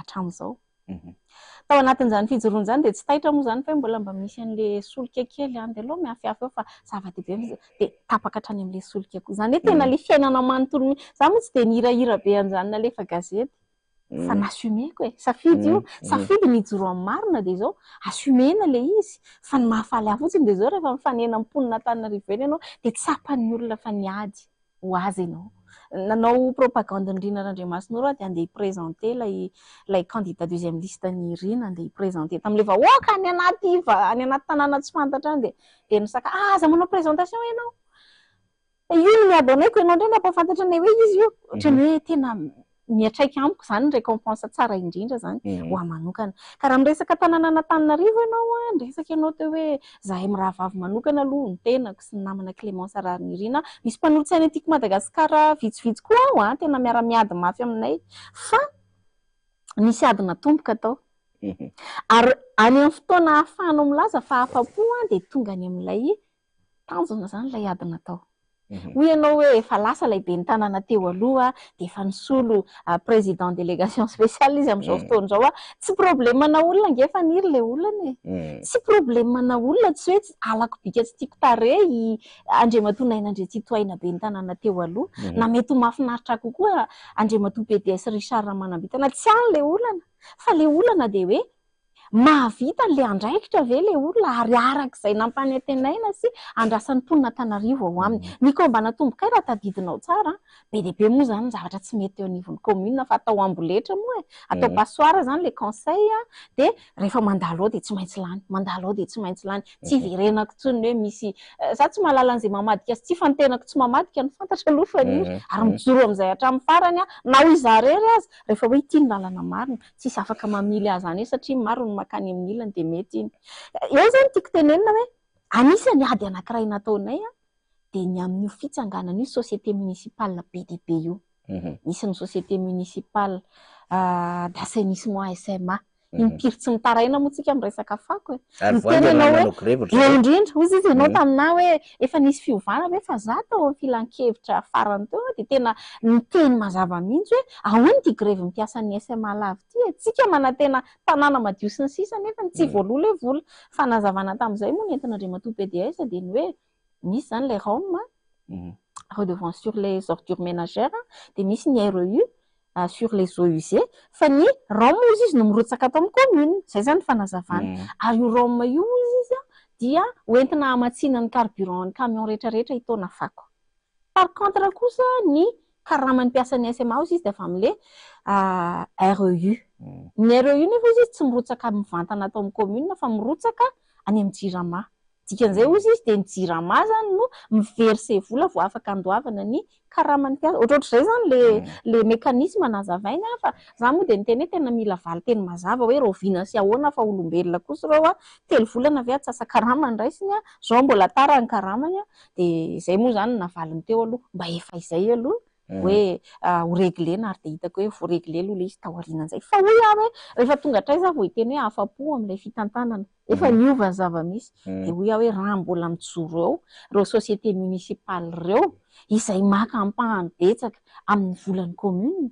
hatramin'izao. Tao anatin'izany fijoroana izany dia tsy taitra moa izany fa mbola mba misy an'ilay solika kely dia aloha miafiafy eo fa zava-dehibe dia tapaka hatrany amin'ilay solika koa izany hoe tena ilay fiainana manontolo izany moa tsy dia nihirahira be an'izany nalefa gazety fa nasumeko safidy io safidy ny hijoro amin'ny marina dia izao assumena ilay izy fa ny mahafaly ahy fotsiny dia izao rehefa mifanena amponina Antananarivo eny ianao dia tsapan'ny olona fa niady ho azy ianao. Nanao propagande ny Rina Randriamasinoro dia andeha hiprésenter ilay candidat deuxième liste ny Rina andeha hiprésenter tamin'ilay vahoaka any anaty tanàna tsy fantatra any dia nisaka aza manao présentation ianao io no miady anayko ianao indray nampafantatra anay hoe izy io ohatrany hoe tena miatraika amiko izany ny récompense tsara indrindra izany ho amanokana. Ka raha miresaka tanàna Antananarivo ianao niresaka ianao teo hoe zahay mirahavavy manokana aloha ny tenako sy ny namana Clémence Ararnirina misy mpanolotsaina etiky Madagasikara vitsivitsy koa ao tena miara-miady mafy aminay fa nisy adina tomboka tao ary any amin'ny fotoana ahafahanao milaza fa afa-po dia tonga any amin'ilay tanjona izany ilay adina tao hoy ianao hoe efa lasa lehibe ny tanàna teo aloha dia efa nisolo président délégation spéciale izy amin'izao fotoana izao tsy problemana olona ngefa niry le olona tsy problemana olona tsy hoe alako bika tsy tiako tarehy Andriamatoa Nainandria Tsitohaina be ny tanàna teo aloha na mety ho mahafinaritra kokoa Andriamatoa PDS Richard Ramanambitana tsy any le olana fa le olana dia hoe mahavita le andraikitra ve le olona ary arak'izay nampanentenaina sy andrasan'ny mponina Antananarivo ao aminy ny koa mba natomboka raha tadidinao tsara be dia be moa zany zavatra tsy mety eo anivon'ny commune fa atao amboletra moa atao passoire zany le conseil dia rehefa mandalo ao dia tsy maintsy lany mandalo ao dia tsy maintsy lany tsy verenako tsony hoe misy za tsy mahalala an'izay mamadika azy tsy fa ny tenako tsy mamadika ny fantatra aloha fa niry ary mijoro amin'izay hatramin'ny farany na hoy zarery azy rehefa hoe ity ny lalana marina tsisy afaka mamily azy any satria maro ny makany amin'ny ilany dia mety iny eo zany tiako tenenina hoe anisany ady anankiray nataonay dia ny amin'ny fitsanganana io société municipale BDP io misy ny société municipale d'assainissement SMA impiry tsy mitaraina moa tsika amin'ny resaka fako nitenenao hoe eo indrindra ozy izy ianao tamina hoe efa nisy fiovana hoe fa za tao amin'ny filan-kevitra farany teo dia tena niteny mazava mihitsy hoe ahoana ity grevy mpiasa ny SMA lava ity tsika manantena tanàna madio sy ny sisa nefa tsy voaloha le vola fa nazavana tamin'izay moa ny entin'Andriamatoa PDS dia ny hoe misy zany le ROM redevance sur les ordures ménagères dia misy ny REU sur les eaux usées fa ny ROM izy izy no mirotsaka atao amin'ny commune zay zany fanazavana ary io ROM io izy dia hoentina hamatsiana ny carburant ny camion rehetrarehetra hitona fako par contre kosa ny karaman'ny mpiasan'ny SMA izy dia avy amin'le REU ny REU nefa izy tsy mirotsaka mivantana atao amin'ny commune fa mirotsaka any amin'ny JIRAMA dikan'izay ozy izy dia ny JIRAMA zany no miverse vola vao afaka andoavana ny karaman'ny mpiasa ohatrohatr'izay zany le mécanisme nazavaina fa za moa dia niteny hoe tena mila valy teny mazava hoe roviana sy ahoana fa olombelona kosa reo telo volana avy atsasa karamany raisiny zao mbola tara ny karamany dia izay moa zany navaliny teo aloha mba efa izay aloha hoe ho reglena ary dia hitako hoe vo regle aloha le izy tao aorianan'izay fa hoy hoe rehefa tonga tray za vao hiteny hoe afa-po amin'ilay fitantanana efa niova ny zava-misy dia hoy hoe raha mbola mijoro reo société municipale reo izay maka ampahany betsaka amin'ny volan'ny commune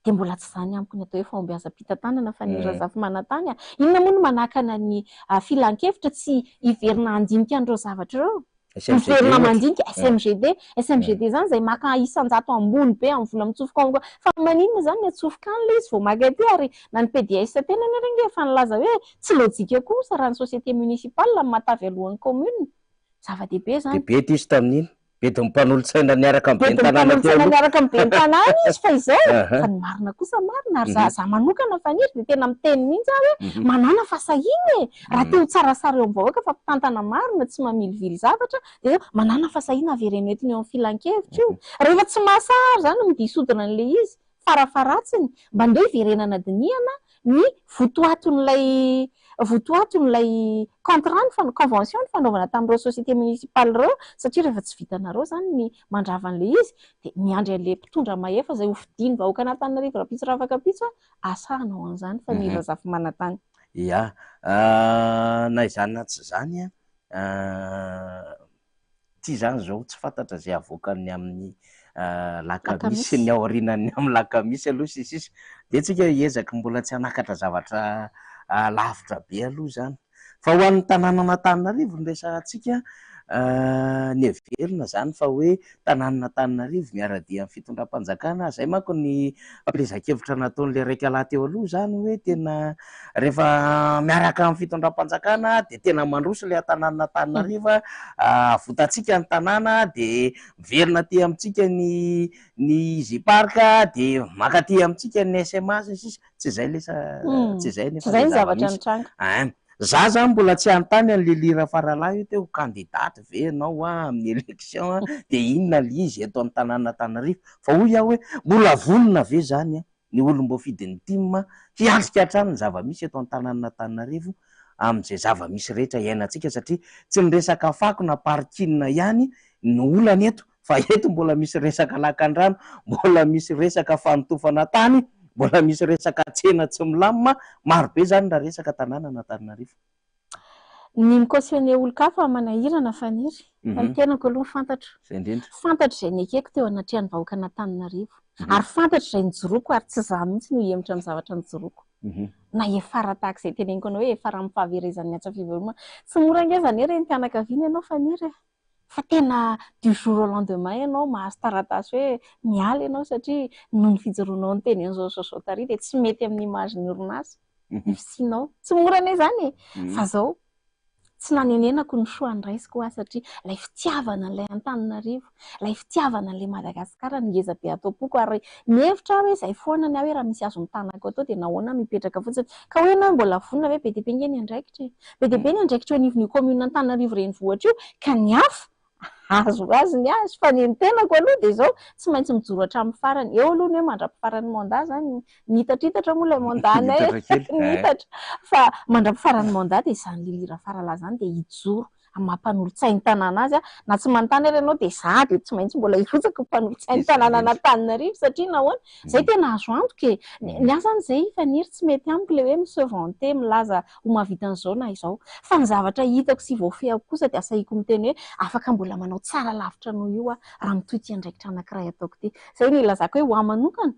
dia mbola tsy zany amiko ny atao hoe fahombiazam-pitantanana fa ny razafy manantany inona moa no manakana ny filan-kevitra tsy hiverina handinika an'ireo zavatra ireo miverina mandinika SMGD zany izay maka isan-jato ambony be amin'ny vola mitsofoka amiko fa maninona zany ny atsofoka any le izy vao maka aty ary na ny PDS tena ny efa nilaza hoe tsy lojika kosa raha ny société municipale amin'ny matavy alohan'ny commune zava-dehibe zany be tisy tamin'iny be dia mimpanolotsaina niaraka amin'ny niaraka amin'ny be ny tanàna izy fa izay fa ny marina kosa marina ary za manokana fa niry dia tena miteny mihitsy hoe manana fasahiny raha teo tsarasara eo amin'ny vahoaka fa mpitantana marina tsy mamilivily zavatra dia manana fasahina avereno entiny eo amin'ny filan-kevitra io rehefa tsy mahasahary zany midisodina n'le izy farafaratsiny mba ndeha hiverenana diniana ny votoaton'ilay contrat ny convention ny fanaovana tamin'ireo société municipale reo satria rehefa tsy vitanareo zany ny mandravan'le izy dia miandry an'le mpitondra mahefa izay hofidiny vahoaka an'Antananarivo rapitso ravaka pitso asahanao an'izany fa ny razafy manantany ia na izany na tsy zany ty zany zao tsy fantatra zay avoakany amin'ny lakamisy ny aorinany amin'ny lakamisy aloha sisisy dia tsika hiezaka mbola tsy hanakatra zavatra lavitra be aloha zany fa ho an'ny tanànan'Antananarivo ny resantsika ny heverina zany fa hoe tanànan'Antananarivo miaradia amin'ny fitondram-panjakana zay manko ny fampielezan-kevitra nataon'le raika lahy teo aloha zany hoe tena rehefa miaraka amin'ny fitondram-panjakana dia tena mandroso le tanànan'Antananarivo votantsika ny tanàna dia miverina ty amintsika ny ziparka dia makaty amintsika ny SMA tsy zay lesa tsy zay nefa zay ny zavatra nitranga za zany mbola tsy anontany an'le lira faralahy io teo kandidata ve ianao amin'ny élection dia inona le izy eto amin'ny tanànan'Antananarivo fa hoy aho hoe mbola vonona ve zany ny olom-bo fidin'ny tima hialika hatrany ny zava-misy eto amin'ny tanànan'Antananarivo amin'izay zava-misy rehetra iainantsika satria tsy miresaka fako na parkinina ihany no olana eto fa eto mbola misy resaka lakan-drano mbola misy resaka fanotofana tany mbola misy resaka tsena tsy milamina maro be zany raha resaka tanànan'Antananarivo ny micautionné olon-kafa manahirana faniry. Ny tenako aloha fantatro. Fantatro izay nekeko teo anatrehan'ny vahoaka an'Antananarivo. Ary fantatro izay nijoroako ary tsy za mihitsy no hihemitra amin'ny zavatra nijoroako. Na efara tahaka izay teneniko anao hoe efara amin'ny fahaverezan'ny atsa fivelomana. Tsy mora ngeza reny mpianakaviana ianao faniry. Fa tena du jour au lendemain ianao mahazo taratasy hoe miala ianao satria noho ny fijoroanao ny teny an'izao taria dia tsy mety amin'ny imagin'ny orinasa. Ifisianao. Tsy mora anie izany. Fa zao tsy nanenenako ny soa ny raisiko satria ilay fitiavana an'ilay Antananarivo, ilay fitiavana an'ilay Madagasikara ngeza be atao-poko ary mihevitra hoe izay foana ny aho hoe raha misy azo mitanako atao dia nahoana mipetraka fotsiny. Ka hoe ianao mbola vonona hoe be dia be ny andraikitra. Be dia be ny andraikitra eo anivon'io commune Antananarivo renivohitra io ka ny hafa azo azy ny azy fa ny tenako aloha dia izao tsy maintsy mijoro hatramin'ny farany. Eo aloha ny hoe mandrapifarany mandat zany mitatritatra moa ilay mandat nitatra fa mandrapifarany mandat dia izany lilira faralahy zany dia hijoro mampanolotsain'ny tanàna azy na tsy manontany ary ianao dia za dia tsy maintsy mbola hirotsaka mpanolotsain'ny tanàna an'Antananarivo satria nahoana izay tena azo antoka ny azany izay faniry tsy mety amiko ilay hoe misevante milaza ho mahavita an'izao na izao fa ny zavatra hitako sy voafehako kosa dia asahiko miteny hoe afaka mbola manao tsara lavitra noho io raha mitoy ity andraikitra anankiray ataoko ity. Izay ny ilazako hoe ho ahy manokana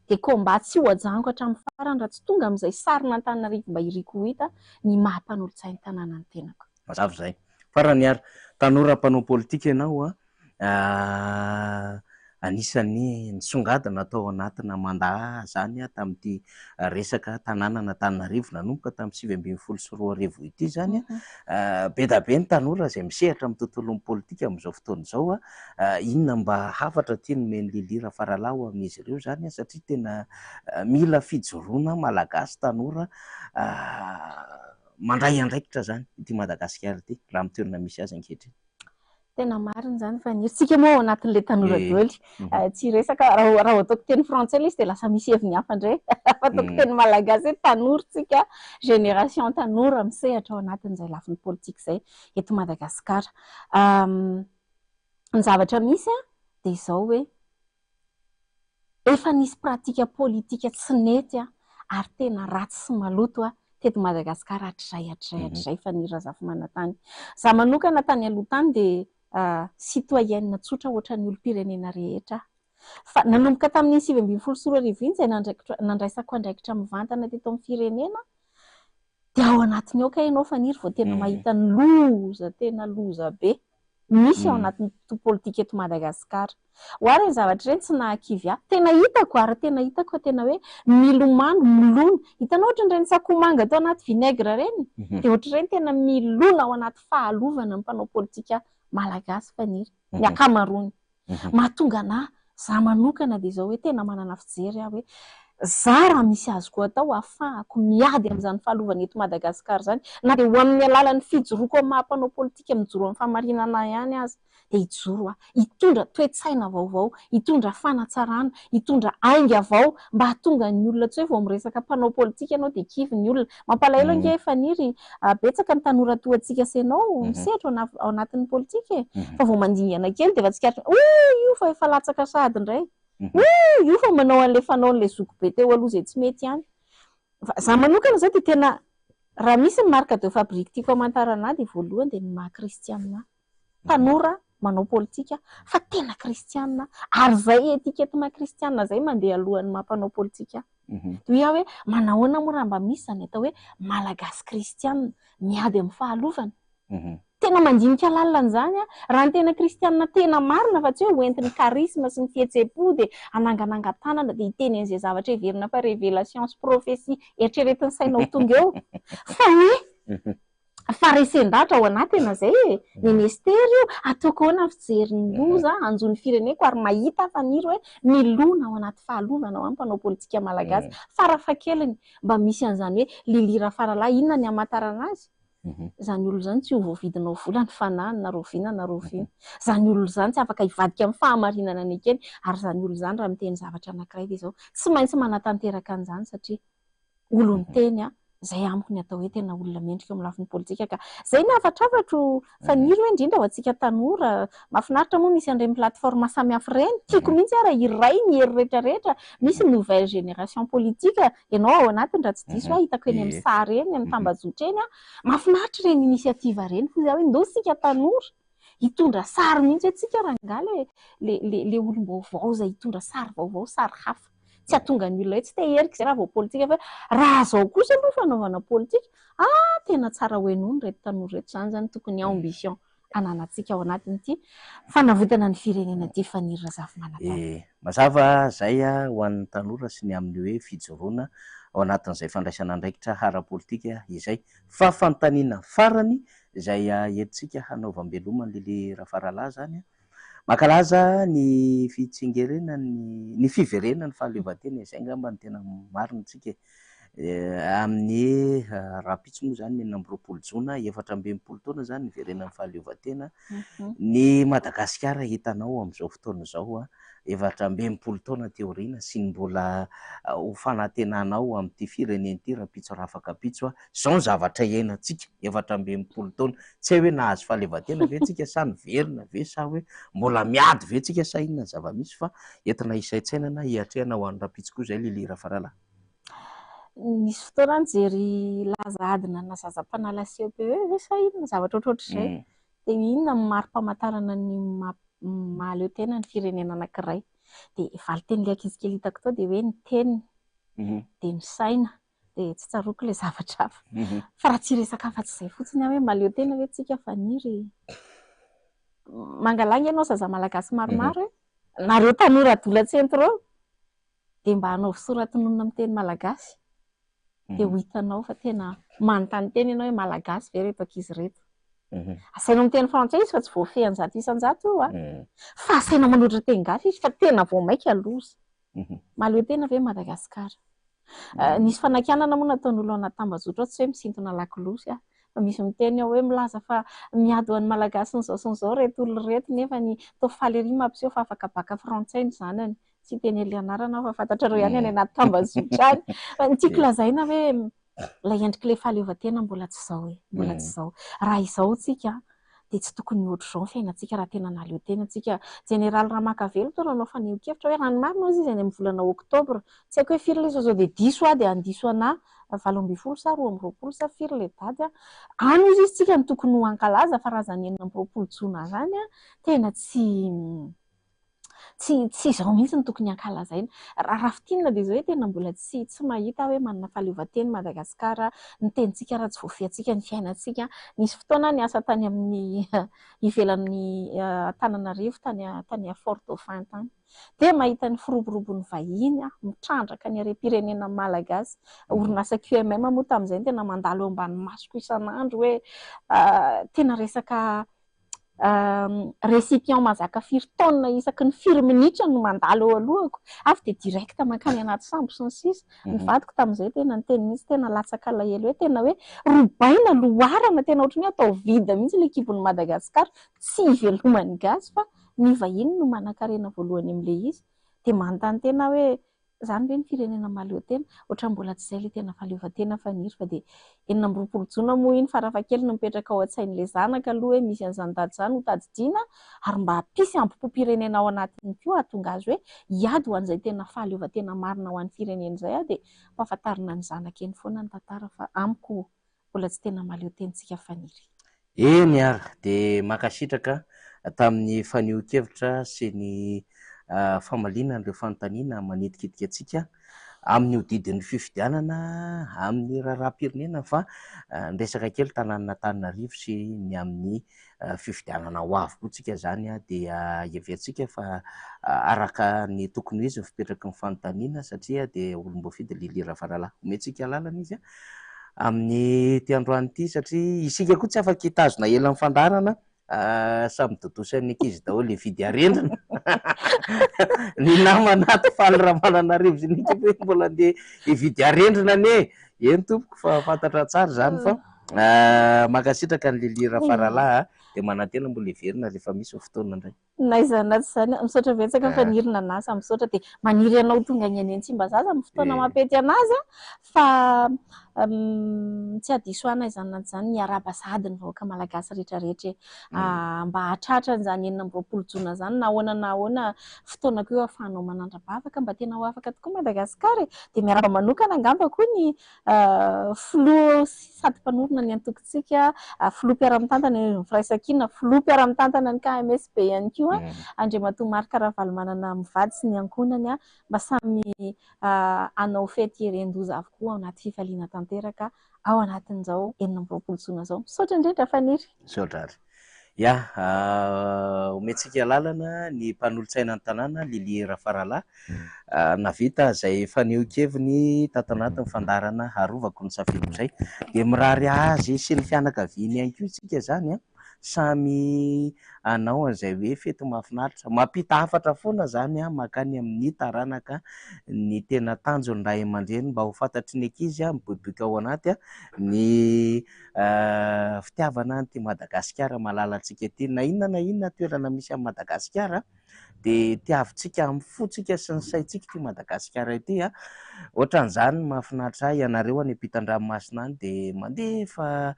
dia komba tsy ho ajango hatramin'ny farany raha tsy tonga amin'izay sarina Antananarivo mba iriko ho hita ny mampanolotsain'ny tanàna ny tenako. Mazava izay. Farany ary tanora mpanao politika ianao anisan'ny nisongadina tao anatina mandat zany tamin'ity resaka tanàna Antananarivo nanomboka tamin'ny 2024 ity zany be da be ny tanora izay misehatra amin'ny tontolon'ny politika amin'izao fotoana izao inona mba hafatra tia nomeny lilira faralahy amin'izy ireo zany satria tena mila fijoroana malagasy tanora mandray andraikitra zany ity Madagasikara ity raha amin'ny toerana misy azy ankehitriny. Tena marina zany faniry. Tsika moa ao anatin'ilay tanora daholo tsy resaka raha ataoko teny frantsay izy dia lasa misy heviny hafa indray fa ataoko teny malagasy hoe tanora tsika génération tanora misehatra ao anatin'izay lafin'ny politika izay eto Madagasikara. Ny zavatra misy dia izao hoe efa nisy pratika politika tsy nety ary tena ratsy sy maloto teto Madagasikara hatrizay faniry razafy manantany. Za manokana tany aloha tany dia citoyenne tsotra ohatran'ny olom-pirenena rehetra. Fa nanomboka tamin'ny 2024 izay nandraisako andraikitra mivantana teto amin'ny firenena dia ao anatiny ao ka ianao faniry vao tena mahita ny tena loza be misy ao anatin'ny politika eto Madagasikara. Hoary ny zavatra ireny tsy nahakivy ahy. Tena hitako ary tena hitako tena hoe milomano, milona. Hitanao ohatran'ireny sakomanga atao anaty vinaigre ireny dia ohatr'ireny tena milona ao anaty fahalovana ny mpanao politika malagasy faniry. Ny ankamaroany. Mahatonga anahy za manokana dia izao hoe tena manana fijery aho hoe za raha misy azoko atao ahafahako miady amin'izany fahalovana eto Madagasikara zany na dia ho amin'ny alalan'ny fijoroako amin'ny maha-mpanao politika mijoro amin'ny famarinana ihany aza dia hijoro hitondra toe-tsaina vaovao, hitondra fanatsarana, hitondra ainga vao mba hahatonga ny olona tsy hoe vao miresaka mpanao politika ianao dia kivy ny olona. Mampalahelo ange faniry betsaka ny tanora toantsika sy ianao misehatra ao anatin'ny politika fa vao mandingana kely dia efa tsikatra io fa efa latsaka sady indray. Io fa manao an'ilay fanaon'ilay zoko be teo aloha izay tsy mety ihany. Za manokana izao dia tena raha misy ny marque de fabrique tiako hamantarana dia voalohany dia ny maha kristianina. Tanora manao politika fa tena kristianina ary izay etikety maha kristianina izay mandeha alohan'ny mampanao politika. Toy hoe manahoana moa raha mba misy izany atao hoe malagasy kristianina miady amin'ny fahalovana. Tena mandinika lalina an'izany raha ny tena kristianina tena marina fa tsy hoe hoentin'ny karisma sy ny fihetseham-po dia ananganangan-tanana dia hiteny an'izay zavatra heverina fa révélation sy prophétie eritreretin'ny saina ho tonga eo fa hoe faresen-datra ao anatiny izay ministera io ataoko ahoana ny fijerin'ny loza anjon'ny fireneko ary mahita faniry hoe milona ao anaty fahalovana ao mpanao politika malagasy farafahakeliny mba misy an'izany hoe lilira faralahy inona ny hamantarana azy. Izany olona izany tsy ho voavidinao vola ny fanahiny na roviana na roviana. Izany olona izany tsy afaka hivadika amin'ny fahamarinana ny ekeny ary izany olona izany raha miteny zavatra anankiray dia izao tsy maintsy manatanteraka an'izany satria olony teny zay amiko ny atao hoe tena olona mendrika eo amin'ny lafiny politika ka zay ny havatravatro faniry hoe indrindra ho antsika tanora mahafinaritra moa misy an'ireny plateforme samihafa ireny tiako mihitsy ara iray ny hery rehetrarehetra misy nouvelle génération politique ianao ao anatiny raha tsy diso hitako eny amin'ny sary eny amin'ny tambazotra eny mahafinaritra ireny initiative ireny fa zay hoe ndosika tanora hitondra sary mihitsy hoe tsika rangaha le olom-baovao zay hitondra sary vaovao sary hafa tsy atonga ny olona hoe tsy te herika izay raha vao politika fa raha zao kosa aloha fanaovana politika tena tsara hoenony reto tanora reto zany tokony ambition ananantsika ao anatin'ity fanavotana ny firenena ty Faniry Razafinanana. Mazava zay ho an'ny tanora sy ny amin'ny hoe fijoroana ao anatin'izay fandraisana andraikitra ara-politika izay fafantaniana farany izay entsika hanaovam-belomany lili Rafaralahy zany makalaza ny fitsingerenany ny fiverenany fahaleovantena izay ngamba ny tena marina tsika amin'ny rapitso moa zany 4 jona 14 taona zany ny verenan'ny fahaleovantena ny Madagasikara hitanao amin'izao fotoana zao 14 taona teoriana sy ny mbola ho fanantenanao amin'ity fireneny ity rapitso rafaka pitso zao zavatra iainantsika 14 taona tsy hoe nahazo fahaleovantena ve tsika sa niverina ve sa hoe mbola miady ve tsika sa inona zava-misy fa entina isaitsainana hiatrehana ho an'ny rapitso koa zay Lili Rafaralahy. Nisy fotoana nijery laza adina na zazam-panala CEPE ve sa inona zavatra ohatrohatr'izay dia inona mari-pamantarana ny mahaleo tena ny firenena anankiray dia valiteny le ankizy kely hitako tao dia hoe ny teniny dia ny saina dia tsy tsaroako ilay zavatra hafa fa raha tsy resaka afa-tsy izay fotsiny hoe mahaleo tena hoe tsika Faniry mangalanga ianao zaza malagasy maromaro nareo tanora adolatsentro reo dia mba hanao fisoratonona amin'ny teny malagasy dia ho hitanao fa tena manontany teny ianao hoe malagasy ve reto ankizy reto asaina amin'ny teny frantsay izy fa tsy voafehy anjato isan-jato io fa asaina manoatra teny gasy izy fa tena vao maika loza mahaleo tena ve Madagasikara. Nisy fanakianana moa nataon'olo ao anaty tambazotra tsy hoe misintona lakilosy fa misy miteny ao hoe milaza fa miady ho an'ny malagasy nyzao sy nyzao reto olona reto nefa ny tofaly ery mampiseho fa afaka baka frantsay ny zanany tsy teny Elianarana fa fantatrareo ihany any anaty tambazotra any ny tiako lazaina hoe ilay endrika ilay fahaleovantena mbola tsy izao mbola tsy izao raha izao tsika dia tsy tokony ohatr'izao ny fiainantsika raha tena naleo tena tsika. Jeneraly Ramakavelo toa nanao faneho-kevitra hoe raha marina izy any amin'ny volana oktobra tsy haiko hoe firy ilay zao dia diso dia andiso ana 18 sa 20 sa firy ilay dady any izy tsika ny tokony ho ankalaza fa raha zany 20 jona zany tena tsy izao mihitsy ny tokony ankalazaina. Raha fitinina dia izao hoe tena mbola tsy mahita hoe manana fahaleovantena Madagasikara ny tenintsika raha tsy voafehintsika ny fiainantsika. Nisy fotoana ny asa tany amin'ny ivelan'ny Antananarivo tany Fort Dauphin tany dia mahita ny firoborobon'ny vahiny mitrandraka ny harem-pirenena malagasy orinasa QMM moa tamin'izay tena mandalo eo ambany masoko isan'andro hoe tena resaka récipient mazaka 4 tonnes isaky ny 4 minitra no mandalo eo alohako avy dia direct mankany anaty sambo sy ny sisa ny vadiko tamin'izay tena ny teny mihitsy tena latsaka alahelo hoe tena hoe robaina loharana tena ohatrany atao vida mihitsy ilay kibon'ny Madagasikara tsy ivelomany gasy fa ny vahiny no manan-karena voalohany amin'ilay izy dia manontany tena hoe zany ve ny firenena mahaleo tena ohatra mbola tsy izay ilay tena fahaleovantena Faniry fa dia 20 jona moa iny farafahakeliny mipetraka ao an-tsain'ilay zanaka aloha hoe misy an'izany dady izany ho tadidiana ary mba hampisy ambom-pirenena ao anatiny koa hahatonga azy hoe hiady ho an'izay tena fahaleovantena marina ho an'ny firenena izay dia mpahafantarina ny zanaka eny foana ny tantara fa amiko mbola tsy tena mahaleo tentsika Faniry. Miara dia makasitraka tamin'ny faneho-kevitra sy ny famalina an'ireo fanontaniana manetikitika antsika amin'ny hodidin'ny fifidianana amin'ny raharaham-pirenena fa niresaka kely tanàn'Antananarivo sy ny amin'ny fifidianana ho avy koa tsika zany dia heverantsika fa araka ny tokony ho izy ny fipetraky ny fanontaniana satria dia olom-boafidy Lili Rafaralahy omentsika lalana izy amin'ny ty androany ity satria isika koa tsy afaka hitazona ela ny fandarana samy dodosan'ny ankizy daholo hividy arendrina ny namanaty faly Ramananarivo sy ny ekipa hoe mbola andeha hividy arendrina anie eny tompoko fa fantatra tsara zany fa makasitraka ny Lili Rafaralahy dia manantena mbola hiverina rehefa misy fotoana indray. naiza anaty zany misaotra betsaka fa nirina anasa misaotra dia maniry anao tonga ny any tsy mba zaza amin'ny fotoana mapety anazy fa tsy adiso ana izany anaty zany ny arabasady ny vahoaka malagasy rehetrarehetra mba hatratra n'izany 24 jona zany na ahoana fotoanako eo ahafahanao manandra-bavaka mba tena ho afaka tokoa Madagasikara dia miaraba manokana angamba koa ny filoha sady mpanorona ny antokontsika filoha mpiara-mitantana ny firaisan-kina filoha mpiara-mitantana ny KMSB ihany koa Andriamatoa Marc Ravalomanana mivady sy ny ankonany mba samy anao fety herendoza avokoa ao anaty fifaliana tanteraka ao anatin'izao 24 jona zao. Misaotra indrindra Faniry. Misaotra ary. Ya, omentsika lalana ny mpanolontsaina ny tanàna Lili Rafaralahy navita izay faneho-keviny tato anatin'ny fandarana harovako ny safidiko izay dia mirary azy sy ny fianakaviany ihany koa isika zany samy anao an'izay hoe fety mahafinaritra mampita hafatra foana zany makany amin'ny taranaka ny tena tanjon'ny ray aman-dreny mba ho fantatry ny ankizy miboiboika ao anaty ny fitiavana an'ity Madagasikara malalantsika ity na inona toerana misy amin'ny Madagasikara dia tiavintsika mifotsika sy ny saintsika ity Madagasikara ity ohatran'izany mahafinaritra ianareo any ampitan-dranomasina any dia mandefa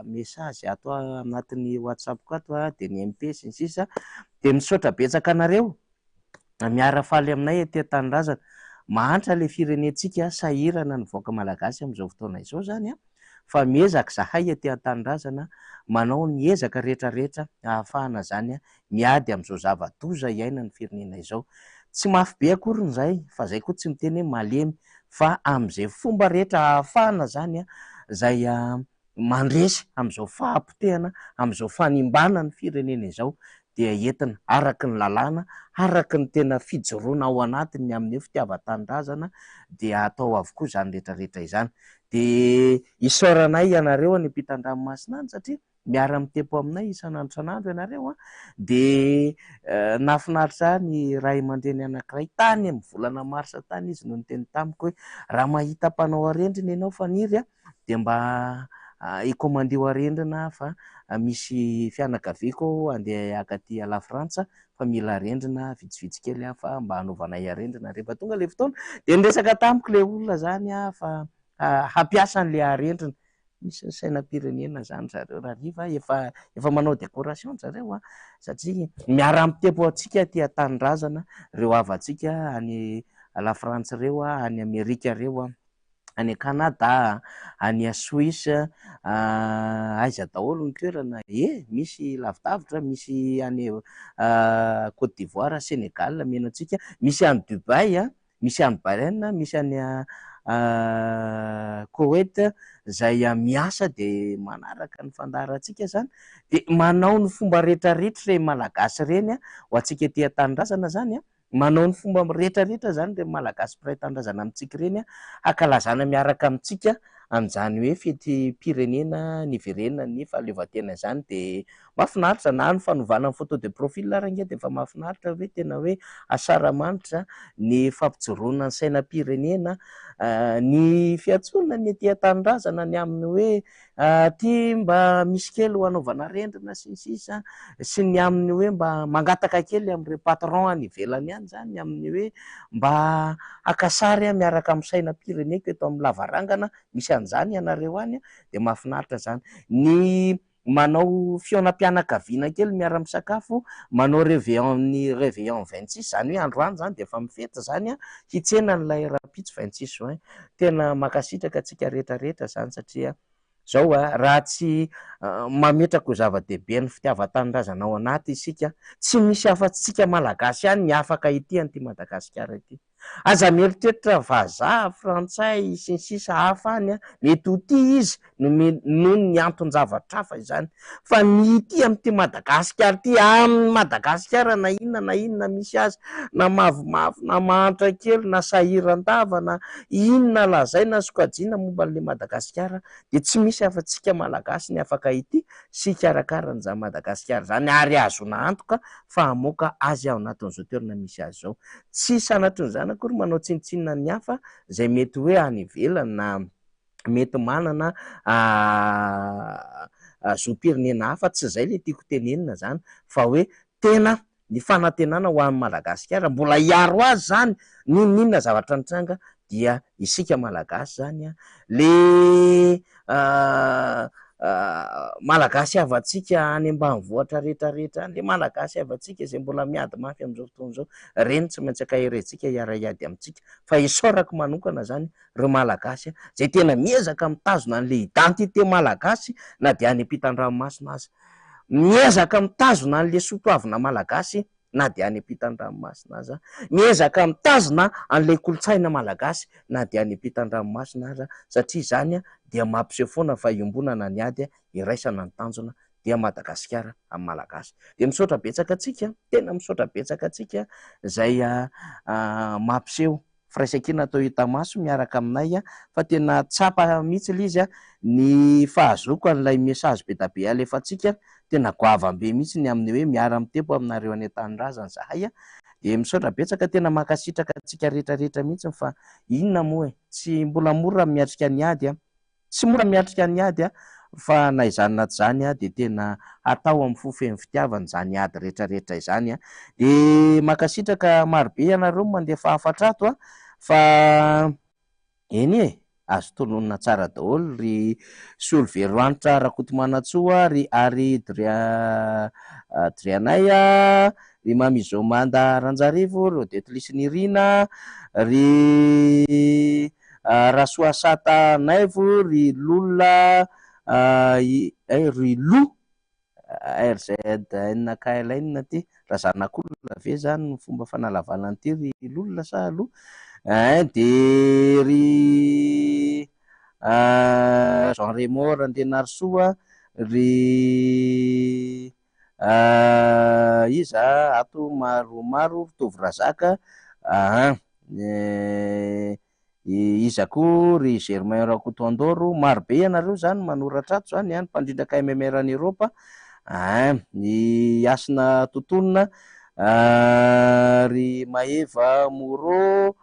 mesazy ato anatin'ny WhatsApp-ko ato dia ny MP sy ny sisa dia misaotra betsaka anareo miara faly aminay aty an-tanindrazana mahantra ilay firenentsika sahirana ny vahoaka malagasy amin'izao fotoana izao zany fa miezaka zahay aty an-tanindrazana manao ny ezaka rehetrarehetra ahafahana zany miady amin'izao zava-doza iaina ny firenena izao tsy mafy be akory izay fa zay koa tsy miteny hoe malemy fa amin'izay fomba rehetra ahafahana zany izay mandresy amin'izao fahampotehana amin'izao fanimbana ny firenena izao dia entina araka ny lalàna araka ny tena fijoroana ao anatiny amin'ny fitiavan-tanindrazana dia atao avokoa izany rehetrarehetra izany dia isaoranay ianareo any ampitan-dranomasina any satria miara-mitempo aminay isan'andro ianareo dia nahafinaritra ny ray aman-dreny anankiray tany amin'ny volana marsa tany izy no niteny tamiko hoe raha mahita mpanao arendrina ianao Faniry dia mba ikomandio arendrina fa misy fianakaviako andeha akaty La Frantsa fa mila arendrina vitsivitsy kely fa mba hanaovanay arendrina rehefa tonga ilay fotoana dia niresaka tamiko ilay olona zany fa hampiasa an'ilay arendrina misy sainam-pirenena zany zareo rahariva efa manao décoration zareo satria miara-mitempo antsika aty an-tanindrazana ireo havantsika any La Frantsa ireo any Amerika ireo any Canada any Suisse aiza daholo ny toerana misy lavidavitra misy any Côte d'Ivoire Sénégal meno antsika misy any Dubai misy any Bahreïn misy any Koweït izay miasa dia manaraka ny fandaharantsika zany dia manao ny fomba rehetrarehetra ireny malagasy ireny ho antsika ety an-tanindrazana zany manao ny fomba rehetrarehetra zany ireny malagasy mpiray tanindrazana amintsika ireny hankalazana miaraka amintsika amin'izany hoe fety pirenena niverenana ny fahaleovantena izany dia mahafinaritra na ny fanovana photo de profil aranga dia efa mahafinaritra hoe tena hoe asara-manitra ny fampijoroana ny sainam-pirenena ny fiantsonana ny ety an-tanindrazana ny amin'ny hoe ty mba misy kely ho anaovana arendrina sy ny sisa sy ny amin'ny hoe mba mangataka kely amin'ireo patron any ivelany any zany amin'ny hoe mba akasary miaraka amin'ny sainam-pireneko eto amin'ny lavarangana misy an'izany ianareo any dia mahafinaritra zany ny manao fionam-pianakaviana kely miara-misakafo manao réveillon 26 zany hoe androany zany dia efa mifety zany hitsena n'ilay rapitso 26 juin tena makasitraka atsika rehetrarehetra zany satria zao raha tsy mametraka ho zava-dehibe ny fitiavan-tanindrazana ao anaty isika tsy misy afa-tsika malagasy ihany ny afaka ity an'ity Madagasikara ity aza mieritreritra vazaha frantsay sy ny sisa hafa any mety ho ty izy noho ny anton-javatra hafa izany fa ny ity amin'ity Madagasikara ity amin'ny Madagasikara na inona misy azy na mavomavo na mahantra kely na sahiran-dava na inona lazaina sokajiana momba n'ilay Madagasikara dia tsy misy afa-tsika malagasy ny afaka ity sy karakara n'izany Madagasikara zany ary azona antoka fa hamoaka azy ao anatin'izao toerana misy azy zao tsy sanatry ny zany akory manao tsinitsinina ny hafa izay mety hoe any ivelany na mety manana zoam-pirenena hafa tsy izay le tiako tenenina zany fa hoe tena ny fanantenana ho an'ny Madagasikara mbola hiaro azy zany ninona zavatra nitranga dia isika malagasy zany le malagasy avatsika any ambanivohitra rehetrarehetra, le malagasy avatsika izay mbola miady mafy amin'izao fotoana izao, reny tsy maintsy akahirentsika hiara-hiady amintsika fa isaorako manokana zany reo malagasy zay tena miezaka mitazona an'le identité malagasy na dia any ampitan-dranomasina azy, miezaka mitazona an'le soatoavina malagasy na dia any ampitan-dranomasina aza, miezaka mitazona an'le kolotsaina malagasy na dia any ampitan-dranomasina aza, satria zany dia mampiseho foana fa iombonana ny ady iraisana ny tanjona dia Madagasikara amin'ny malagasy. Dia misaotra betsaka atsika, tena misaotra betsaka atsika zay mampiseho firaisan-kina atao hita maso miaraka aminay fa tena tsapa mihitsy ilay izy ny fahazoko an'ilay mesazy be da be alefatsika, tena goavam-be mihitsy ny amin'ny hoe miara mitempo aminareo any an-tanindrazana zahay dia misaotra betsaka, tena mankasitraka atsika rehetrarehetra mihitsy fa inona moa tsy mbola mora miatrika ny ady tsy mora miatrika ny ady fa na izany na tsy zany dia tena atao amin'ny fofen'ny fitiavana zany ady rehetrarehetra izany dia mankasitraka marobe ianareo mandeha fahafatrato fa eny azo tolonina tsara daholo ry Soloveroanitra Rakotomanantsoa, ry Ary Drianay, ry Mamizomanda Ranjarivo, ry Odeto Lisinirina, ry Rasoasata Naivo, ry Lolona ry Lo RZNKLN ty razanak'olona ve zany ny fomba fanalavanana ty ry Lolona sa Lo dia ry Jean Raymond Randenarsoa, ry iza ato maromaro Tovy Razaka iza koa ry Germain Rakotondoro, marobe ianareo zany manoratra ato zany mpandrindraka MMR any Europa, ny Asina Totonona, ry Maeva Moro,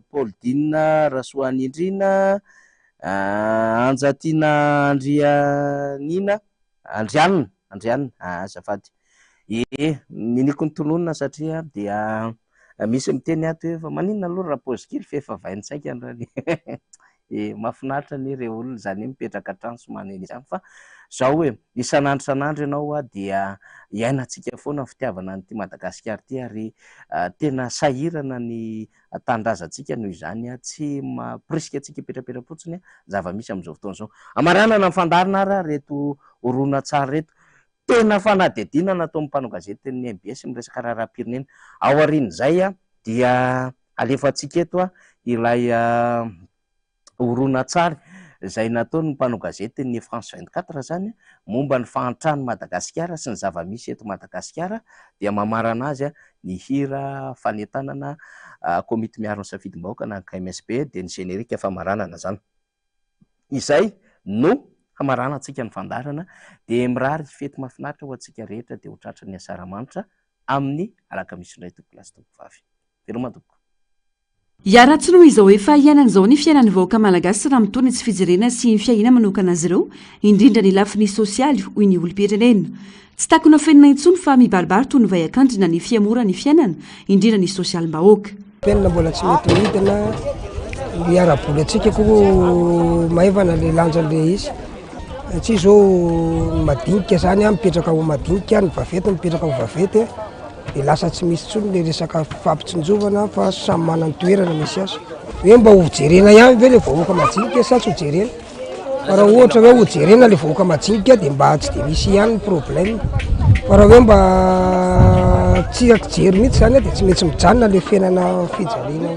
Pauldine Rasoanindrina, Anjatiana Andrianina azafady niniko ny tononona satria dia misy miteny ato hoe fa maninona aloha raha pozikily fefa vainitsaika andrany mahafinaritra ny ireo olona zany mipetraka trano sy maneny izany fa zao hoe isan'andro isan'andro ianao dia iainantsika foana fitiavana nyity Madagasikara ty ary tena sahirana ny tanindrazantsika noho izany tsy mampirisika antsika petrapetra-potsiny zava-misy amin'izao fotoana izao. Amaranana ny fandarina ary reto horonan-tsary reto tena fanadihadiana natao mpanao gazety ny MBS miresaka raharaham-pirenena. Ao aorian'izay dia alefantsika eto ilay horonan-tsary izay nataony mpanao gazety ny France 24 zany momba ny fahantrano Madagasikara sy ny zava-misy eto Madagasikara, dia mamarana azy ny hira fanentanana komity miaro ny safidim-bahoaka na KMSB dia ny generika famaranana zany. Izay no hamarana antsika ny fandarana dia mirary fety mahafinaritra ho antsika rehetra dia ho tratra ny asaramanitra amin'ny alakamisy indray tokolasy tokovavy. Velomadoko. Iaratsy noho izao efa iainan'izao ny fiainan'ny vahoaka malagasy raha mitony tsy fijerena sy ny fiaina manokana azy ireo, indrindra ny lafiny sosialy hoy ny olom-pirenena. Tsy takona fenina intsony fa mibaribary toy ny vahiakandrina ny fiamora ny fiainana, indrindra ny sosialim-bahoaka. Penina mbola tsy mety midina ny ara-bola antsika koa maivana le lanjan'le izy. Tsy izao madinika zany mipetraka ho madinika, ny vavety mipetraka ho vavety dia lasa tsy misy tsony le resaka fampitsinjovana fa samy manana toerana misy azy. Hoe mba ho jerena ihany ve le vahoaka majinika sa tsy ho jerena? Fa raha ohatra hoe ho jerena le vahoaka majinika dia mba tsy dia misy ihany ny problème. Fa raha hoe mba tsy jery mihitsy zany dia tsy maintsy mijanona le fiainana fijerena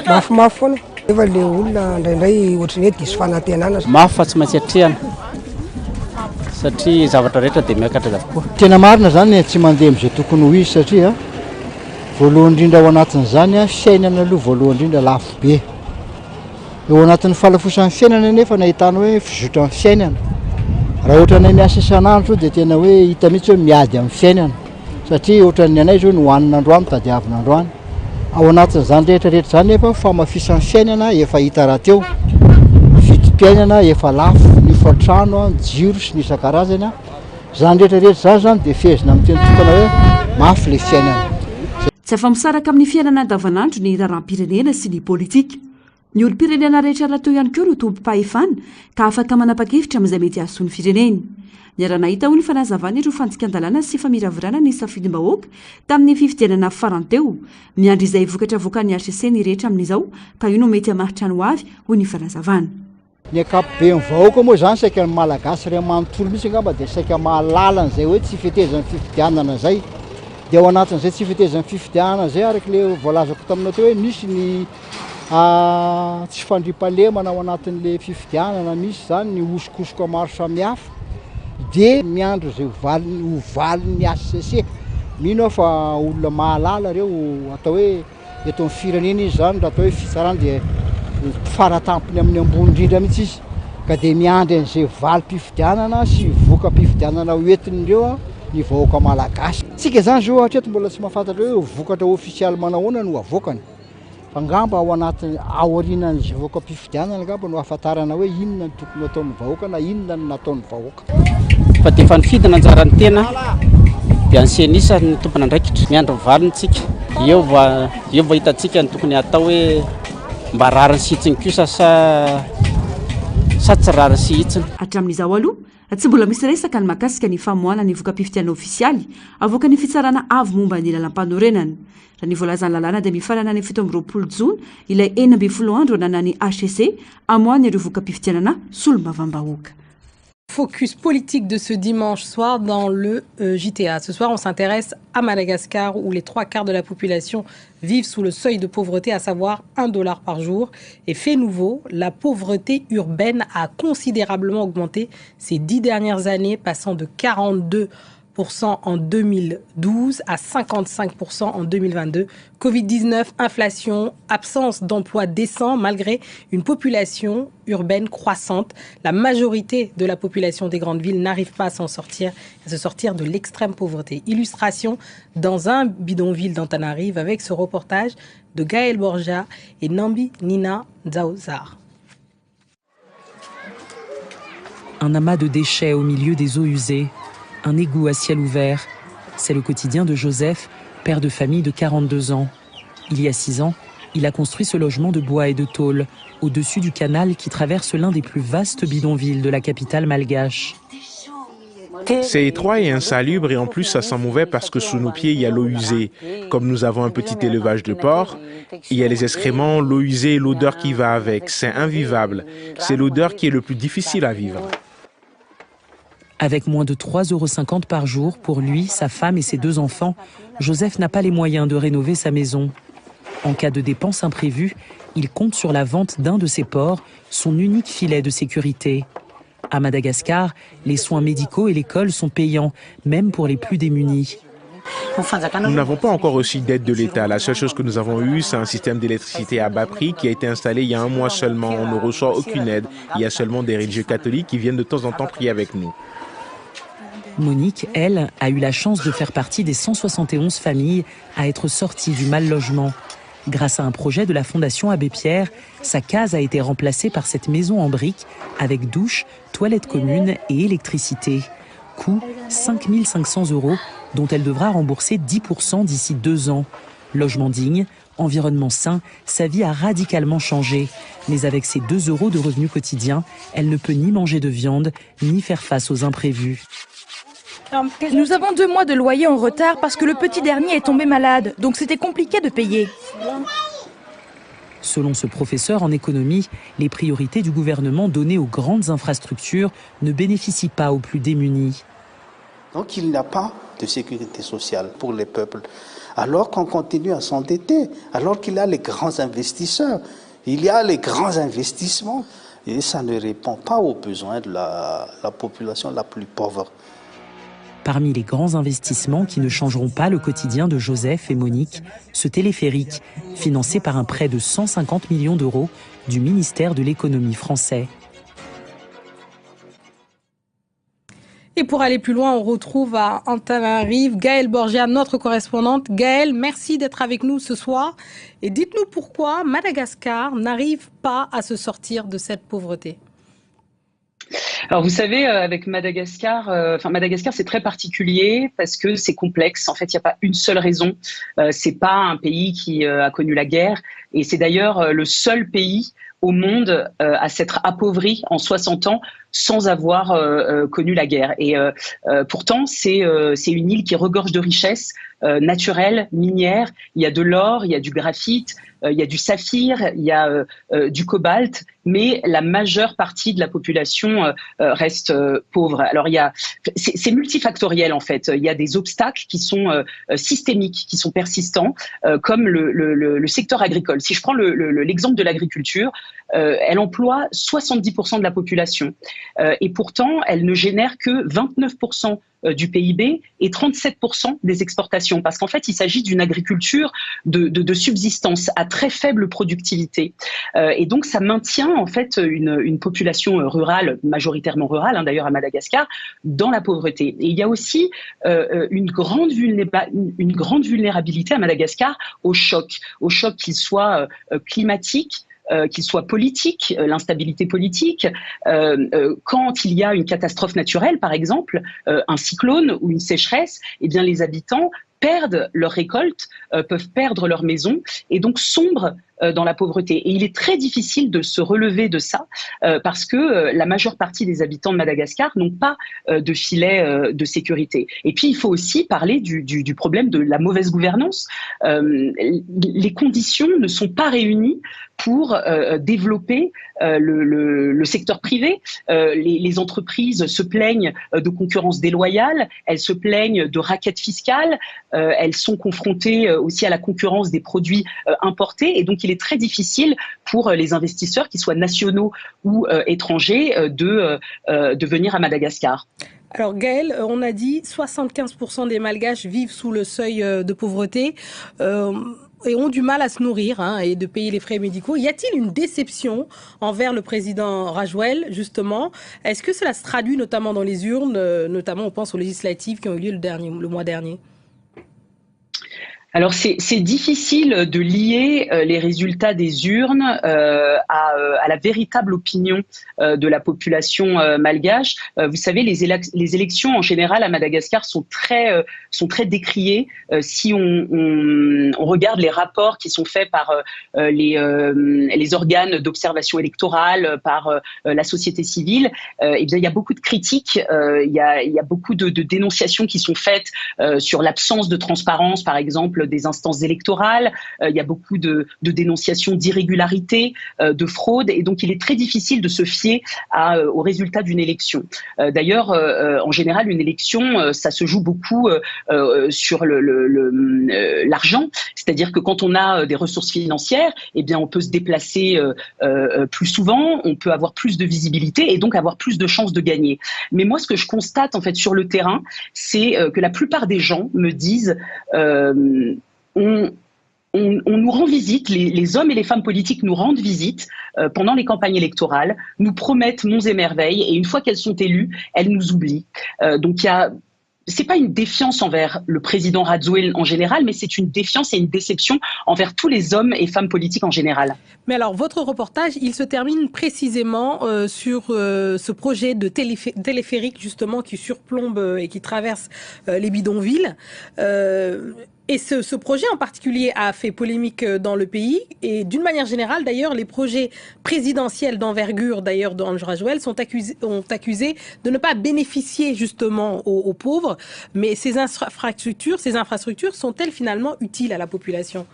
mafimafy foana. Efa le olona indraindray ohatran'ny hoe diso fanantenana. Mafy fa tsy maintsy hatrehana satria zavatra rehetra dia miakatra avokoa. Tena marina zany tsy mandeha amin'izay tokony ho izy satria voalohany indrindra ao anatin'izany fiainana aloha voalohany indrindra lafo be. Eo anatin'ny falafosan'ny fiainana nefa nahitana hoe fizotran'ny fiainana. Raha ohatra ny miasa isan'andro dia tena hoe hita mihitsy hoe miady amin'ny fiainana satria ohatran'ny anay zao ny hohanina androany tadiavina androany. Ao anatin'izany rehetrarehetra zany nefa famafisan'ny fiainana efa hita raha teo. Vidim-piainana efa lafo, ny fatrano, jiro sy ny isan-karazany zany rehetrarehetra zany dia fehezina amin'ny teny tokana hoe mafy le fiainana. Tsy afa-misaraka amin'ny fiainana andavanandro ny raharam-pirenena sy ny politika. Ny olom-pirenena rehetra rahateo ihany koa no tompom-pahefana ka afaka manapa-kevitra amin'izay mety hahasoany fireneny. Niara-nahita ho ny fanazavana ireo fantsikan-dalàna sy famiravorana ny safidim-bahoaka tamin'ny fifidianana farany teo. Miandry izay vokatra voakan'ny HCC ny rehetra amin'izao ka io no mety hamaritra ny ho avy ho ny fanazavana. Ny akapobe ny vahoaka moa zany saika ny malagasy ray manontolo mihitsy angamba dia saika mahalala an'izay hoe tsy fitezan'ny fifidianana zay. Dia ao anatin'izay tsy fitezan'ny fifidianana zay araka le voalazako taminao teo hoe misy ny tsy fandriam-pahalemana ao anatin'le fifidianana, misy zany ny osokosoko maro samihafa. Dia miandro izay hovalin'ny HCC. Mino aho fa olona mahalala reo atao hoe eto amin'ny firenena izy zany raha atao hoe fitsarana dia faratampony amin'ny ambony indrindra mihitsy izy. Ka dia miandry an'izay valim-pifidianana sy voka-pifidianana hoentin'ireo ny vahoaka malagasy. Tsika zany zao hatreto mbola tsy mahafantatra hoe vokatra ofisialy manahoana no avoakany. Fa ngamba ao anatin'ny aorianan'izay voka-pifidianana ngamba no ahafantarana hoe inona no tokony ataon'ny vahoaka na inona no nataon'ny vahoaka. Fa dia fanifidina anjarany tena dia ansenisa ny tompona andraikitra miandro valintsika. Eo vao hitantsika ny tokony atao hoe mba rariny sihitsiny kosa sa tsy rariny sihitsiny. Hatramin'izao aloha tsy mbola misy resaka ny mahakasika ny famoahana ny voka-pifidianana ofisialy avoaka ny fitsarana avy momba ny lalam-panorenana. Raha ny voalazany lalàna dia mifarana ny 17 Jona ilay 12 andro ananan'ny HCC amoahany ireo voka-pifidianana solombavam-bahoaka. Focus politique de ce dimanche soir dans le JTA. Ce soir, on s'intéresse à Madagascar où les 3/4 de la population vivent sous le seuil de pauvreté, à savoir $1 par jour. Et fait nouveau, la pauvreté urbaine a considérablement augmenté ces 10 dernières années, passant de 42% en 2012 à 55% en 2022. Covid-19, inflation, absence d'emplois décents malgré une population urbaine croissante. La majorité de la population des grandes villes n'arrive pas à se sortir de l'extrême pauvreté. Illustration dans un bidonville d'Antananarive avec ce reportage de Gaël Borja et Nambi Nina Nzaozar. Un amas de déchets au milieu des eaux usées. Un égout à ciel ouvert, c'est le quotidien de Joseph, père de famille de 42 ans. Il y a 6 ans, il a construit ce logement de bois et de tôle, au-dessus du canal qui traverse l'un des plus vastes bidonvilles de la capitale malgache. C'est étroit et insalubre et en plus ça sent mauvais parce que sous nos pieds il y a l'eau usée. Comme nous avons un petit élevage de porcs, il y a les excréments, l'eau usée et l'odeur qui va avec. C'est invivable. C'est l'odeur qui est le plus difficile à vivre. Avec moins de 3,50 € par jour pour lui, sa femme et ses 2 enfants, Joseph n'a pas les moyens de rénover sa maison. En cas de dépenses imprévues, il compte sur la vente d'un de ses porcs, son unique filet de sécurité. À Madagascar, les soins médicaux et l'école sont payants, même pour les plus démunis. Nous n'avons pas encore reçu d'aide de l'État. La seule chose que nous avons eue, c'est un système d'électricité à bas prix qui a été installé il y a 1 mois seulement. On ne reçoit aucune aide. Il y a seulement des religieux catholiques qui viennent de temps en temps prier avec nous. Monique, elle, a eu la chance de faire partie des 171 familles à être sorties du mal-logement. Grâce à un projet de la Fondation Abbé Pierre, sa case a été remplacée par cette maison en briques avec douche, toilette commune et électricité. Coût 5 500 €, dont elle devra rembourser 10% d'ici 2 ans. Logement digne, environnement sain, sa vie a radicalement changé. Mais avec ses 2 € de revenus quotidiens, elle ne peut ni manger de viande, ni faire face aux imprévus. Nous avons 2 mois de loyer en retard parce que le petit dernier est tombé malade, donc c'était compliqué de payer. Selon ce professeur en économie, les priorités du gouvernement données aux grandes infrastructures ne bénéficient pas aux plus démunis. Donc il n'y a pas de sécurité sociale pour les peuples, alors qu'on continue à s'endetter, alors qu'il y a les grands investisseurs, il y a les grands investissements, et ça ne répond pas aux besoins de la population la plus pauvre. Parmi les grands investissements qui ne changeront pas le quotidien de Joseph et Monique, ce téléphérique, financé par un prêt de 150 millions € du ministère de l'économie français. Et pour aller plus loin, on retrouve à Antananarive Gaël Borja, notre correspondante. Gaël, merci d'être avec nous ce soir. Et dites-nous pourquoi Madagascar n'arrive pas à se sortir de cette pauvreté. Alors vous savez, avec Madagascar, Madagascar c'est très particulier parce que c'est complexe. En fait, il n'y a pas une seule raison. C'est pas un pays qui a connu la guerre et c'est d'ailleurs le seul pays au monde à s'être appauvri en 60 ans sans avoir connu la guerre. Et pourtant, c'est une île qui regorge de richesses naturelles, minières. Il y a de l'or, il y a du graphite, il y a du saphir, il y a du cobalt, mais la majeure partie de la population reste pauvre. Alors c'est multifactoriel en fait. Il y a des obstacles qui sont systémiques, qui sont persistants, comme le secteur agricole. Si je prends l'exemple de l'agriculture, elle emploie 70% de la population et pourtant elle ne génère que 29% du PIB et 37% des exportations, parce qu'en fait, il s'agit d'une agriculture de subsistance à très faible productivité. Et donc, ça maintient en fait une population rurale, majoritairement rurale, hein, d'ailleurs à Madagascar, dans la pauvreté. Et il y a aussi une grande vulnérabilité à Madagascar au choc qu'il soit climatique, qu'il soit politique, l'instabilité politique. Quand il y a une catastrophe naturelle, par exemple, un cyclone ou une sécheresse, eh bien les habitants perdent leur récolte, peuvent perdre leur maison et donc sombrent dans la pauvreté. Et il est très difficile de se relever de ça parce que la majeure partie des habitants de Madagascar n'ont pas de filet de sécurité. Et puis, il faut aussi parler du problème de la mauvaise gouvernance. Les conditions ne sont pas réunies pour développer le secteur privé. Les entreprises se plaignent de concurrence déloyale, elles se plaignent de raquettes fiscales, elles sont confrontées aussi à la concurrence des produits importés et donc il est très difficile pour les investisseurs, qu'ils soient nationaux ou étrangers, de venir à Madagascar. Alors Gaëlle, on a dit 75% des Malgaches vivent sous le seuil de pauvreté et ont du mal à se nourrir et de payer les frais médicaux. Y a-t-il une déception envers le président Rajwel, justement? Est-ce que cela se traduit notamment dans les urnes, notamment on pense aux législatives qui ont eu lieu le mois dernier? Alors c'est difficile de lier les résultats des urnes à la véritable opinion de la population malgache. Vous savez, les élections en général à Madagascar sont très décriées. Si on regarde les rapports qui sont faits par les organes d'observation électorale, par la société civile, eh bien il y a beaucoup de critiques, il y a beaucoup de dénonciations qui sont faites sur l'absence de transparence, par exemple des instances électorales, il y a beaucoup de dénonciations d'irrégularités, de fraude, et donc il est très difficile de se fier aux résultats d'une élection. D'ailleurs, en général, une élection, ça se joue beaucoup sur l'argent, c'est-à-dire que quand on a des ressources financières, eh bien on peut se déplacer plus souvent, on peut avoir plus de visibilité et donc avoir plus de chances de gagner. Mais moi, ce que je constate en fait sur le terrain, c'est que la plupart des gens me disent on nous rend visite, les hommes et les femmes politiques nous rendent visite pendant les campagnes électorales, nous promettent monts et merveilles, et une fois qu'elles sont élues, elles nous oublient. Donc c'est pas une défiance envers le président Rajwel en général, mais c'est une défiance et une déception envers tous les hommes et femmes politiques en général. Mais alors, votre reportage, il se termine précisément sur ce projet de téléphérique, justement, qui surplombe et qui traverse les bidonvilles. Et ce projet en particulier a fait polémique dans le pays. Et d'une manière générale, d'ailleurs, les projets présidentiels d'envergure, d'ailleurs, d'Andry Rajwel, ont accusé de ne pas bénéficier justement aux pauvres. Mais ces infrastructures sont-elles finalement utiles à la population ?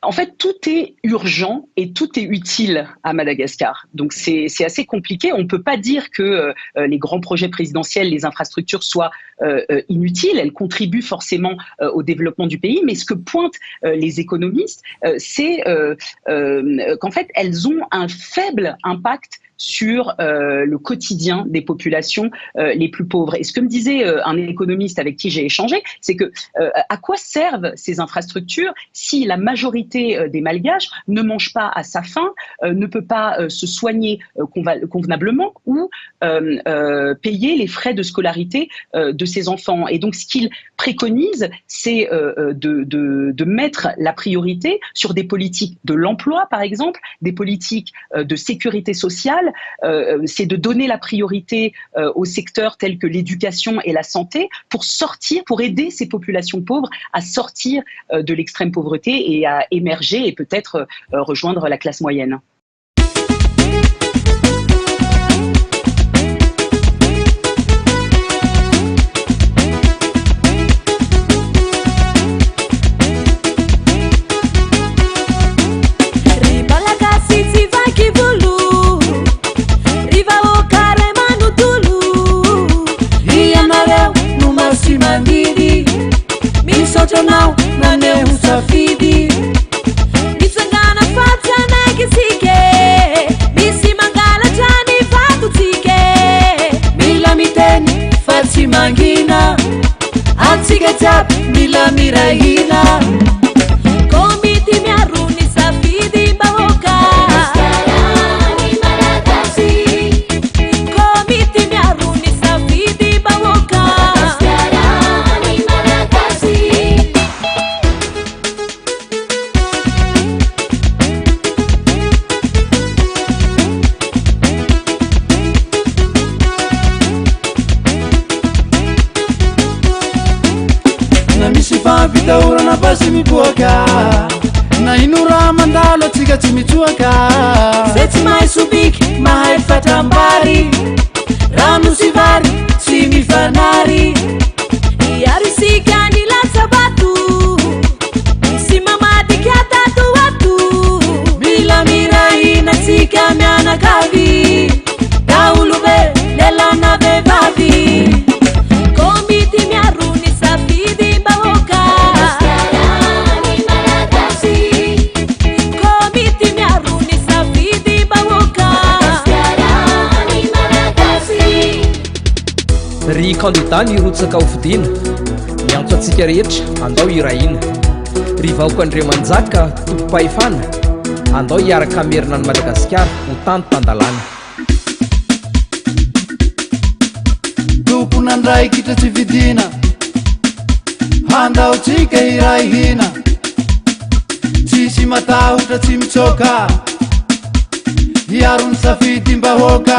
En fait, tout est urgent et tout est utile à Madagascar. Donc, c'est assez compliqué. On ne peut pas dire que les grands projets présidentiels, les infrastructures soient inutiles. Elles contribuent forcément au développement du pays. Mais ce que pointent les économistes, c'est qu'en fait, elles ont un faible impact sur le quotidien des populations les plus pauvres. Et ce que me disait un économiste avec qui j'ai échangé, c'est que à quoi servent ces infrastructures si la majorité des Malgaches ne mange pas à sa faim, ne peut pas se soigner convenablement ou payer les frais de scolarité de ses enfants. Et donc ce qu'il préconise, c'est de mettre la priorité sur des politiques de l'emploi, par exemple, des politiques de sécurité sociale, sociale, c'est de donner la priorité aux secteurs tels que l'éducation et la santé pour aider ces populations pauvres à sortir de l'extrême pauvreté et à émerger et peut-être rejoindre la classe moyenne. Não, não é um safidi. Me sangana fatia nege sike. Me si mangala jani fatu tike. Mila miteni fati mangina. Antiga tap mila mirahina. Komiti mi aruni safidi bahoka. Estarani maratasi. Komiti mi aruni safidi bahoka. Estarani maratasi. Vida urana basi mituaka na inura mandalo tiga timituaka seti mai subik mai fatambari ramu sivari simi fanari yari sigani la sabatu simama dikata tu watu bila mirai na tika miana kavi daulube lela na bebavi komiti miaruni safidi bahoka. Ry kandidany rotsaka hovidiana miantso antsika rehetra andao irahina ry vahoaka Andriamanjaka tompo-pahefana andao hiaraka amerina ny Madagasikara ho tany tandalana tomponandraikitra tsy vidina handaotsika irahina tsisy matahotra tsy mitsoka hiaro ny safidy mbahoaka